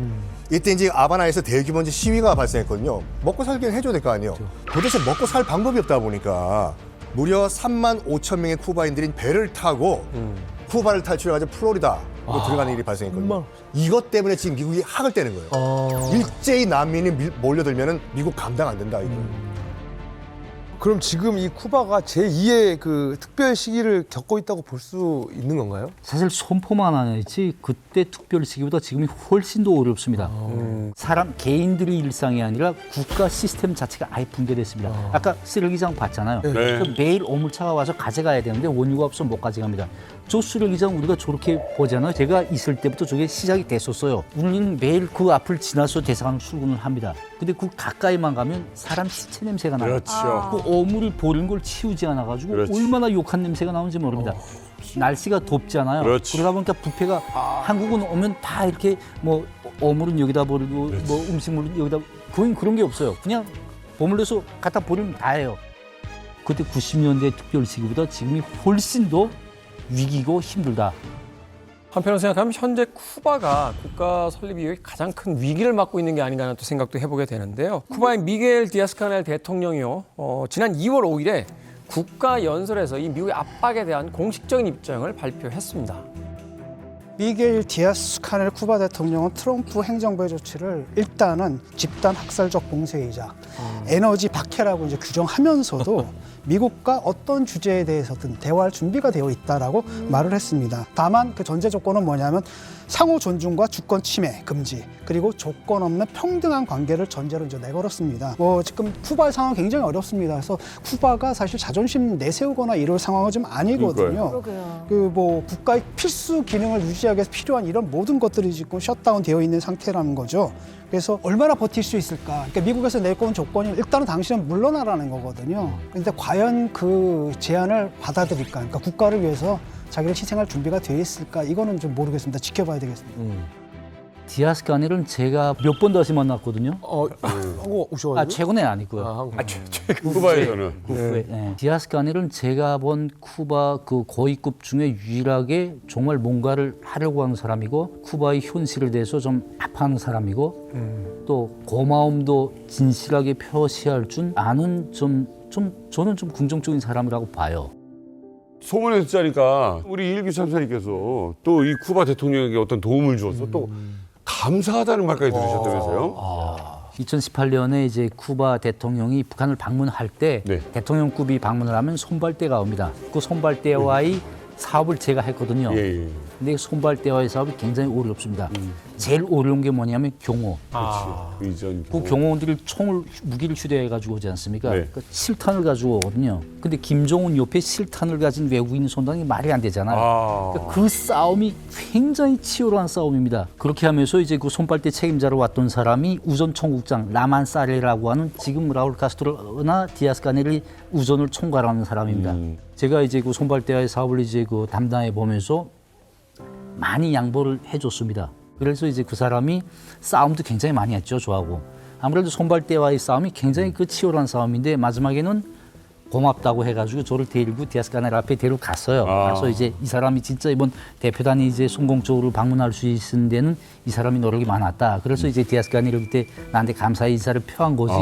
이때 이제 아바나에서 대규모 이제 시위가 발생했거든요. 먹고 살기는 해줘야 될 거 아니에요. 도대체 먹고 살 방법이 없다 보니까 무려 3만 5천 명의 쿠바인들이 배를 타고 쿠바를 탈출해가지고 플로리다로 들어가는 일이 발생했거든요. 이것 때문에 지금 미국이 학을 떼는 거예요. 일제히 난민이 몰려들면 미국 감당 안 된다. 이거. 그럼 지금 이 쿠바가 제2의 그 특별 시기를 겪고 있다고 볼 수 있는 건가요? 사실 선포만 하지 그때 특별 시기보다 지금이 훨씬 더 어렵습니다. 사람 개인들의 일상이 아니라 국가 시스템 자체가 아예 붕괴됐습니다. 아까 쓰레기장 봤잖아요. 네. 그 매일 어물차가 와서 가져가야 되는데 원유가 없으면 못 가져갑니다. 저 쓰레기장 우리가 저렇게 보잖아요. 제가 있을 때부터 저게 시작이 됐었어요. 우리는 매일 그 앞을 지나서 대사관을 출근을 합니다. 근데 그 가까이만 가면 사람 시체 냄새가 나요. 그렇죠. 그 어물을 버리는 걸 치우지 않아가지고 그렇지. 얼마나 욕한 냄새가 나오는지 모릅니다. 날씨가 덥잖아요. 그렇지. 그러다 보니까 뷔페가 한국은 오면 다 이렇게 뭐 어물은 여기다 버리고 뭐 음식물은 여기다 거의 그런 게 없어요. 그냥 버물려서 갖다 버리면 다예요. 그때 90년대 특별 시기보다 지금이 훨씬 더 위기고 힘들다. 한편으로 생각하면 현재 쿠바가 국가 설립 이후에 가장 큰 위기를 맞고 있는 게 아닌가 하는 또 생각도 해보게 되는데요. 쿠바의 미겔 디아스카넬 대통령이요. 지난 2월 5일에 국가 연설에서 이 미국의 압박에 대한 공식적인 입장을 발표했습니다. 미겔 디아스카넬 쿠바 대통령은 트럼프 행정부의 조치를 일단은 집단 학살적 봉쇄이자 에너지 박해라고 이제 규정하면서도 미국과 어떤 주제에 대해서든 대화할 준비가 되어 있다라고 말을 했습니다. 다만 그 전제 조건은 뭐냐면 상호 존중과 주권 침해 금지 그리고 조건 없는 평등한 관계를 전제로 이제 내걸었습니다. 지금 쿠바의 상황 굉장히 어렵습니다. 그래서 쿠바가 사실 자존심 내세우거나 이럴 상황은 좀 아니거든요. 그 뭐 국가의 필수 기능을 유지하기 위해서 필요한 이런 모든 것들이 지금 셧다운 되어 있는 상태라는 거죠. 그래서 얼마나 버틸 수 있을까? 그러니까 미국에서 내건 조건이 일단은 당신은 물러나라는 거거든요. 그런데 과연 그 제안을 받아들일까? 그러니까 국가를 위해서 자기를 희생할 준비가 되어 있을까? 이거는 좀 모르겠습니다. 지켜봐야 되겠습니다. 디아스 카넬은 제가 몇 번 다시 만났거든요. 한국 오셔가지고? 아, 최근에 아니고요. 쿠바에서는. 쿠바에, 네. 디아스 카넬은 제가 본 쿠바 그 고위급 중에 유일하게 정말 뭔가를 하려고 하는 사람이고 쿠바의 현실에 대해서 좀 아파하는 사람이고 또 고마움도 진실하게 표시할 줄 아는 저는 좀 긍정적인 사람이라고 봐요. 소문에 듣자니까 우리 일기 참사님께서 또 이 쿠바 대통령에게 어떤 도움을 주어서 또 감사하다는 말까지 들으셨다면서요? 2018년에 이제 쿠바 대통령이 북한을 방문할 때 대통령급이 방문을 하면 손발대가 옵니다. 그 손발대와의 사업을 제가 했거든요. 근데 손발대와의 사업이 굉장히 어렵습니다. 제일 어려운 게 뭐냐면 경호. 그 경호원들이 무기를 휴대해가지고 오지 않습니까? 그러니까 실탄을 가지고 오거든요. 근데 김정은 옆에 실탄을 가진 외국인이 손당이 말이 안 되잖아요. 그러니까 그 싸움이 굉장히 치열한 싸움입니다. 그렇게 하면서 이제 그 손발대 책임자로 왔던 사람이 우전 총국장 라만사레라고 하는 지금 라울 카스트로나 디아스 카넬이 우전을 총괄하는 사람입니다. 제가 이제 그 손발대와의 사업을 이제 그 담당해 보면서 많이 양보를 해줬습니다. 그래서 이제 그 사람이 싸움도 굉장히 많이 했죠, 저하고. 아무래도 손발대와의 싸움이 굉장히 그 치열한 싸움인데 마지막에는 고맙다고 해가지고 저를 데리고 디아스 카넬 앞에 데려갔어요. 그래서 이제 이 사람이 진짜 이번 대표단이 이제 성공적으로 방문할 수 있는 데는 이 사람이 노력이 많았다. 그래서 이제 디아스 카넬이 그때 나한테 감사의 인사를 표한 거지.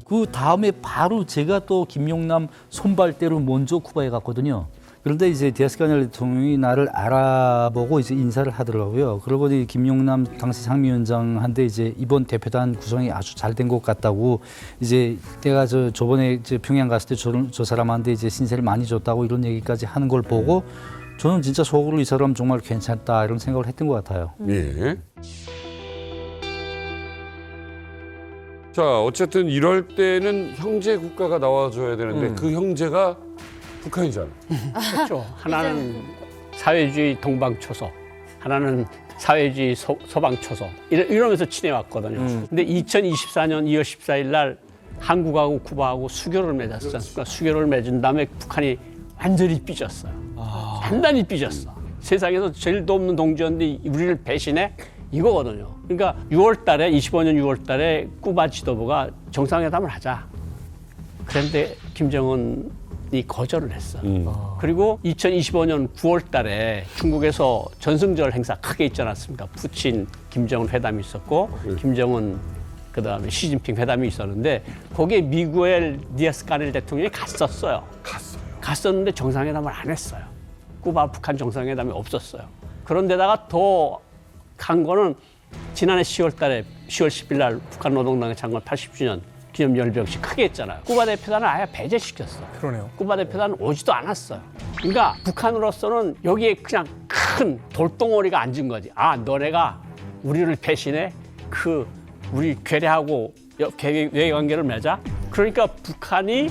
그 다음에 바로 제가 또 김용남 손발대로 먼저 쿠바에 갔거든요. 그런데 이제 디아스 카넬 대통령이 나를 알아보고 이제 인사를 하더라고요. 그러고 이제 김용남 당시 상미위원장한테 이제 이번 대표단 구성이 아주 잘 된 것 같다고 이제 내가 저번에 이제 평양 갔을 때 저 사람한테 이제 신세를 많이 줬다고 이런 얘기까지 하는 걸 보고 저는 진짜 속으로 이 사람 정말 괜찮다 이런 생각을 했던 것 같아요. 예. 자, 어쨌든 이럴 때는 형제 국가가 나와줘야 되는데 그 형제가 북한이잖아. 그렇죠. 하나는 사회주의 동방초소, 하나는 사회주의 서방초소 이러면서 지내왔거든요. 근데 2024년 2월 14일 날 한국하고 쿠바하고 수교를 맺었지 않습니까? 수교를 맺은 다음에 북한이 완전히 삐졌어요. 단단히 삐졌어. 세상에서 제일 도 없는 동지였는데 우리를 배신해? 이거거든요. 그러니까 6월 달에 25년 6월 달에 쿠바 지도부가 정상회담을 하자. 그런데 김정은이 거절을 했어. 그리고 2025년 9월 달에 중국에서 전승절 행사 크게 있지 않았습니까? 푸친, 김정은 회담이 있었고 김정은 그다음에 시진핑 회담이 있었는데 거기에 미구엘 디아스 카넬 대통령이 갔었어요. 갔었는데 정상회담을 안 했어요. 쿠바 북한 정상회담이 없었어요. 그런데다가 더 간 거는 지난해 10월 10일 날 북한 노동당의 창건 80주년 기념 열병식 크게 했잖아요. 쿠바 대표단을 아예 배제시켰어. 그러네요. 쿠바 대표단은 오지도 않았어요. 그러니까 북한으로서는 여기에 그냥 큰 돌덩어리가 앉은 거지. 아, 너네가 우리를 배신해? 우리 괴뢰하고 외관계를 맺자? 그러니까 북한이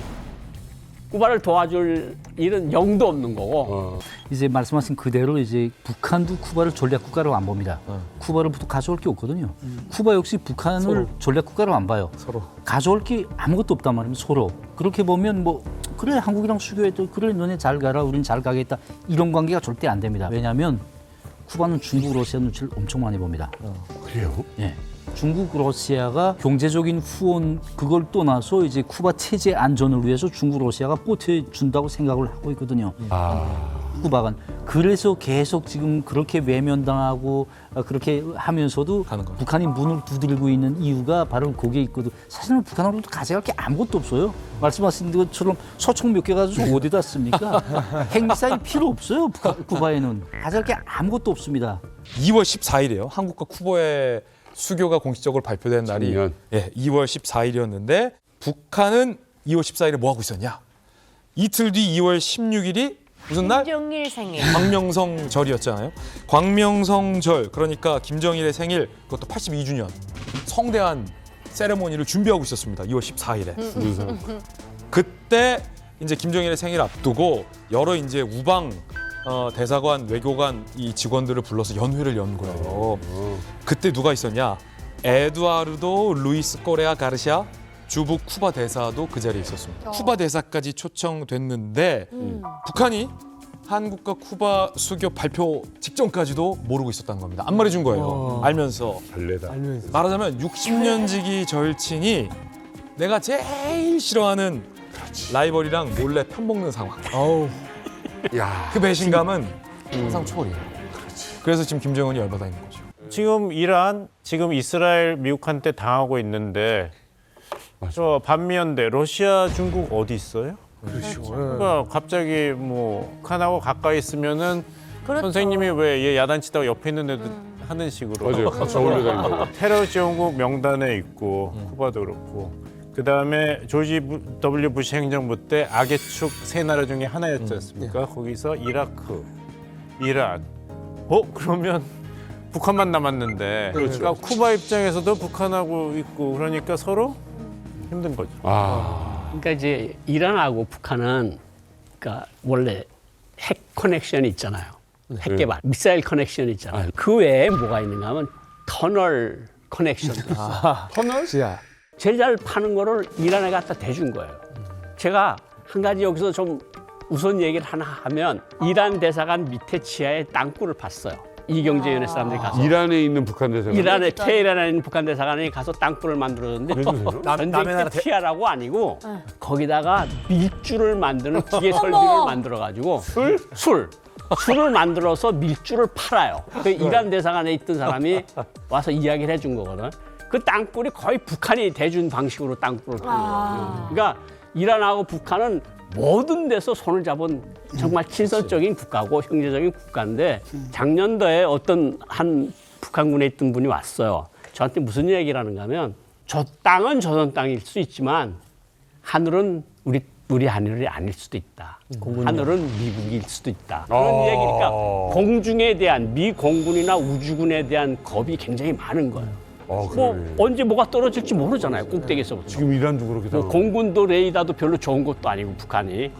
쿠바를 도와줄 일은 영도 없는 거고. 이제 말씀하신 그대로 이제 북한도 쿠바를 전략 국가로 안 봅니다. 쿠바로부터 가져올 게 없거든요. 쿠바 역시 북한을 서로. 전략 국가로 안 봐요. 서로. 가져올 게 아무것도 없단 말입니다. 서로. 그렇게 보면 뭐 그래 한국이랑 수교했다. 그래 너네 잘 가라. 우린 잘 가겠다. 이런 관계가 절대 안 됩니다. 왜냐하면 쿠바는 중국, 러시아 눈치를 엄청 많이 봅니다. 그래요? 예. 중국, 러시아가 경제적인 후원 그걸 떠나서 이제 쿠바 체제 안전을 위해서 중국, 러시아가 보태준다고 생각을 하고 있거든요. 쿠바가. 그래서 계속 지금 그렇게 외면당하고 그렇게 하면서도 북한이 문을 두드리고 있는 이유가 바로 거기에 있거든. 사실은 북한으로도 가져갈 게 아무것도 없어요. 말씀하신 것처럼 소총 몇 개 가지고 어디다 씁니까? 핵미사일 필요 없어요. 쿠바에는. 가져갈 게 아무것도 없습니다. 2월 14일이에요. 한국과 쿠바의 수교가 공식적으로 발표된 날이 2월 14일이었는데 북한은 2월 14일에 뭐 하고 있었냐? 이틀 뒤 2월 16일이 무슨 날? 김정일 생일. 광명성절이었잖아요. 광명성절, 그러니까 김정일의 생일, 그것도 82주년. 성대한 세레모니를 준비하고 있었습니다. 2월 14일에. 그때 이제 김정일의 생일 앞두고 여러 이제 우방 대사관, 외교관 이 직원들을 불러서 연회를 연 거예요. 그때 누가 있었냐? 에두아르도 루이스 꼬레아 가르시아 주북 쿠바 대사도 그 자리에 있었습니다. 쿠바 대사까지 초청됐는데 북한이 한국과 쿠바 수교 발표 직전까지도 모르고 있었다는 겁니다. 안 말해준 거예요. 알면서. 말하자면 60년 지기 절친이 내가 제일 싫어하는 라이벌이랑 몰래 편먹는 상황. 그 배신감은 상상 초월이에요. 그래서 지금 김정은이 열받아 있는 거죠. 지금 이란, 지금 이스라엘, 미국한테 당하고 있는데 저 반미연대 러시아, 중국 어디 있어요? 그러니까 갑자기 뭐 북한하고 가까이 있으면은 그렇죠. 선생님이 왜 얘 야단치다가 옆에 있는 애도 하는 식으로 맞아요. 같이 어울려다니고. 테러 지원국 명단에 있고 쿠바도 그렇고 그다음에 조지 W 부시 행정부 때 악의 축 세 나라 중에 하나였지 않습니까? 거기서 이라크, 이란. 그러면 북한만 남았는데 그러니까 쿠바 입장에서도 북한하고 있고 그러니까 서로 힘든 거죠. 그러니까 이제 이란하고 북한은 그러니까 원래 핵 커넥션이 있잖아요. 핵 개발, 미사일 커넥션이 있잖아요. 그 외에 뭐가 있는가 하면 터널 커넥션도 있어요. 터널? 제일 잘 파는 거를 이란에 갖다 대준 거예요. 제가 한 가지 여기서 좀 우선 얘기를 하나 하면 이란 대사관 밑에 지하에 땅굴을 팠어요. 이경제위원회 사람들이 가서 이란에 있는 북한 대사관. 이란에 테헤란에 있는 북한 대사관이 가서 땅굴을 만들었는데 전쟁 때 피하라고 아니고 거기다가 밀주를 만드는 기계 설비를 만들어가지고 술을 만들어서 밀주를 팔아요. 그 이란 대사관에 있던 사람이 와서 이야기를 해준 거거든. 그 땅굴이 거의 북한이 대준 방식으로 땅굴을 파는 거예요. 그러니까 이란하고 북한은 모든 데서 손을 잡은 정말 친선적인 국가고 형제적인 국가인데 작년도에 어떤 한 북한군에 있던 분이 왔어요. 저한테 무슨 얘기를 하는가 하면 저 땅은 조선 땅일 수 있지만 하늘은 우리 하늘이 아닐 수도 있다. 하늘은 미국일 수도 있다. 그런 얘기니까 공중에 대한 미 공군이나 우주군에 대한 겁이 굉장히 많은 거예요. 언제 뭐가 떨어질지 모르잖아요. 꼭대기에서부터. 지금 이란도 그렇게 공군도 레이더도 별로 좋은 것도 아니고 북한이.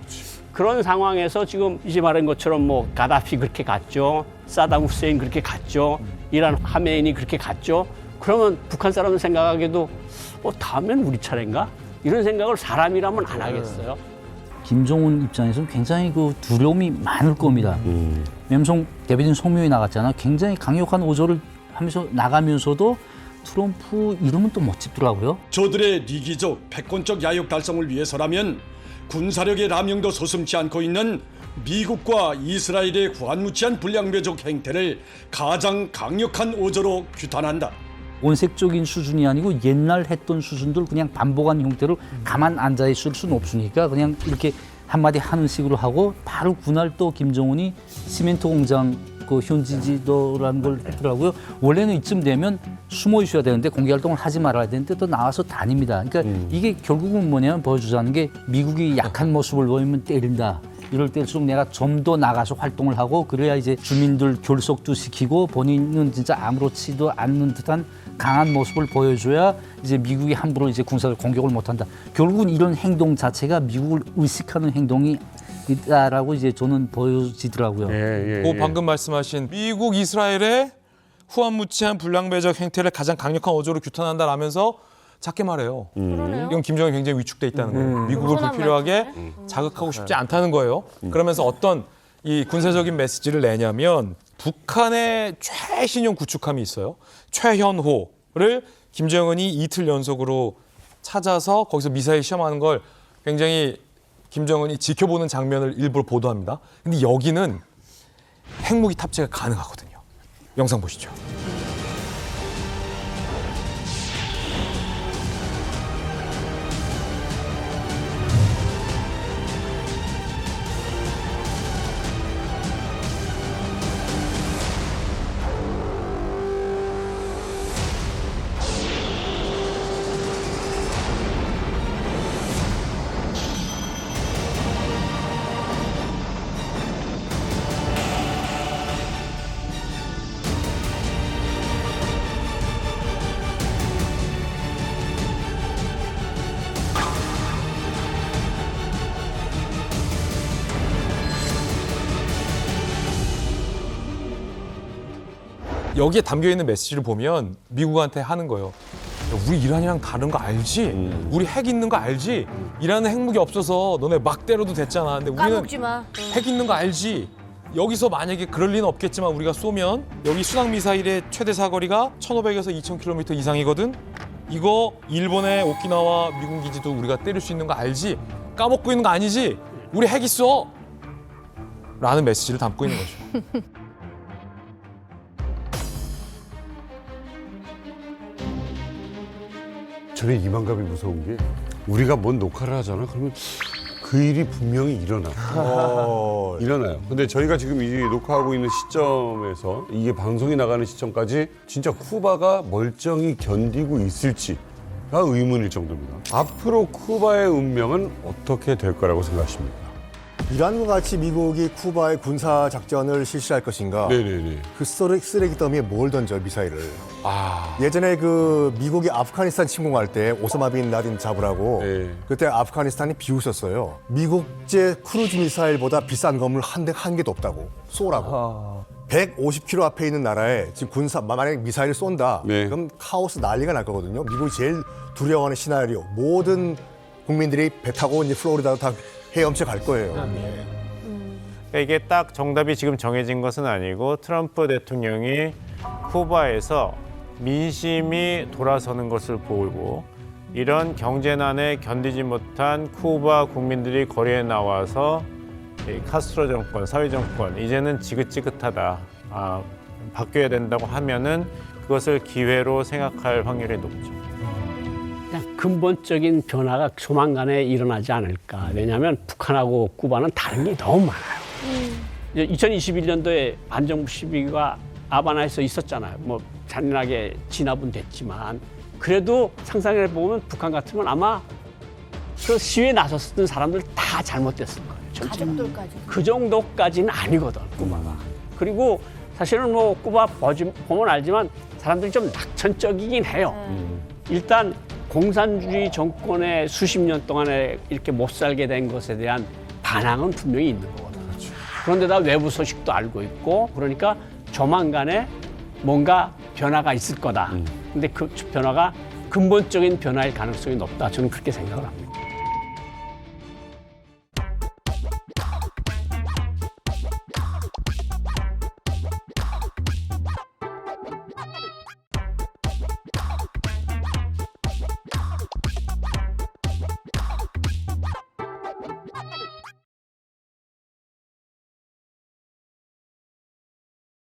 그런 상황에서 지금 이제 말한 것처럼 뭐 가다피 그렇게 갔죠. 사담 후세인 그렇게 갔죠. 이란 하메인이 그렇게 갔죠. 그러면 북한 사람들 생각하기에도 다음엔 우리 차례인가? 이런 생각을 사람이라면 안 하겠어요. 김정은 입장에서는 굉장히 그 두려움이 많을 겁니다. 왜냐면 대변인 송묘에 나갔잖아. 굉장히 강력한 오조를 하면서 나가면서도 트럼프 이름은 또 멋지더라고요. 저들의 리기적 패권적 야욕 달성을 위해서라면 군사력의 남용도 서슴지 않고 있는 미국과 이스라엘의 구한무치한 불량배적 행태를 가장 강력한 오조로 규탄한다. 원색적인 수준이 아니고 옛날 했던 수준들 그냥 반복한 형태로 가만 앉아 있을 수는 없으니까 그냥 이렇게 한마디 하는 식으로 하고 바로 그날 또 김정은이 시멘트 공장 그 현지 지도라는 걸 했더라고요. 원래는 이쯤 되면 숨어 있어야 되는데 공개 활동을 하지 말아야 되는데 또 나와서 다닙니다. 그러니까 이게 결국은 뭐냐면 보여주자는 게 미국이 약한 모습을 보이면 때린다. 이럴 때일수록 내가 좀 더 나가서 활동을 하고 그래야 이제 주민들 결속도 시키고 본인은 진짜 아무렇지도 않는 듯한 강한 모습을 보여줘야 이제 미국이 함부로 이제 군사를 공격을 못한다. 결국은 이런 행동 자체가 미국을 의식하는 행동이 있다라고 이제 저는 보여지더라고요. 방금 말씀하신 미국 이스라엘의 후한무치한 불량배적 행태를 가장 강력한 어조로 규탄한다라면서 작게 말해요. 이건 김정은이 굉장히 위축돼 있다는 거예요. 미국을 불필요하게 자극하고 싶지 않다는 거예요. 그러면서 어떤 이 군사적인 메시지를 내냐면 북한의 최신형 구축함이 있어요. 최현호를 김정은이 이틀 연속으로 찾아서 거기서 미사일 시험하는 걸 굉장히 김정은이 지켜보는 장면을 일부러 보도합니다. 근데 여기는 핵무기 탑재가 가능하거든요. 영상 보시죠. 여기에 담겨 있는 메시지를 보면 미국한테 하는 거예요. 우리 이란이랑 다른 거 알지? 우리 핵 있는 거 알지? 이란은 핵무기 없어서 너네 막 때려도 됐잖아. 근데 우리는 까먹지 마. 핵 있는 거 알지? 여기서 만약에 그럴 리는 없겠지만 우리가 쏘면 여기 순항 미사일의 최대 사거리가 1,500에서 2,000km 이상이거든. 이거 일본의 오키나와 미군 기지도 우리가 때릴 수 있는 거 알지? 까먹고 있는 거 아니지? 우리 핵 있어. 라는 메시지를 담고 있는 거죠. 저는 이만감이 무서운 게 우리가 뭔 녹화를 하잖아. 그러면 그 일이 분명히 일어나요. 근데 저희가 지금 이 녹화하고 있는 시점에서 이게 방송이 나가는 시점까지 진짜 쿠바가 멀쩡히 견디고 있을지가 의문일 정도입니다. 앞으로 쿠바의 운명은 어떻게 될 거라고 생각하십니까? 이란과 같이 미국이 쿠바의 군사 작전을 실시할 것인가? 네네네. 그 쓰레기 더미에 뭘 던져 미사일을? 예전에 그 미국이 아프가니스탄 침공할 때 오사마 빈 라딘 잡으라고 그때 아프가니스탄이 비웃었어요. 미국제 크루즈 미사일보다 비싼 건물 한 개도 없다고 쏘라고. 150km 앞에 있는 나라에 지금 만약에 미사일을 쏜다. 그럼 카오스 난리가 날 거거든요. 미국이 제일 두려워하는 시나리오. 모든 국민들이 배 타고 이제 플로리다로 다 헤엄쳐 갈 거예요. 그러니까 이게 딱 정답이 지금 정해진 것은 아니고 트럼프 대통령이 쿠바에서 민심이 돌아서는 것을 보고 이런 경제난에 견디지 못한 쿠바 국민들이 거리에 나와서 이 카스트로 정권, 사회 정권 이제는 지긋지긋하다, 바뀌어야 된다고 하면은 그것을 기회로 생각할 확률이 높죠. 그냥 근본적인 변화가 조만간에 일어나지 않을까. 왜냐하면 북한하고 쿠바는 다른 게 너무 많아요. 2021년도에 반정부 시위가 아바나에서 있었잖아요. 뭐 잔인하게 진압은 됐지만 그래도 상상해 보면 북한 같으면 아마 그 시위에 나섰던 사람들 다 잘못됐을 거예요. 가족들까지. 그 정도까지는 아니거든, 쿠바가. 그리고 사실은 뭐 쿠바 보면 알지만 사람들이 좀 낙천적이긴 해요. 일단 공산주의 정권에 수십 년 동안에 이렇게 못 살게 된 것에 대한 반항은 분명히 있는 거거든. 그런데다 외부 소식도 알고 있고 그러니까 조만간에 뭔가 변화가 있을 거다. 근데 그 변화가 근본적인 변화일 가능성이 높다. 저는 그렇게 생각을 합니다.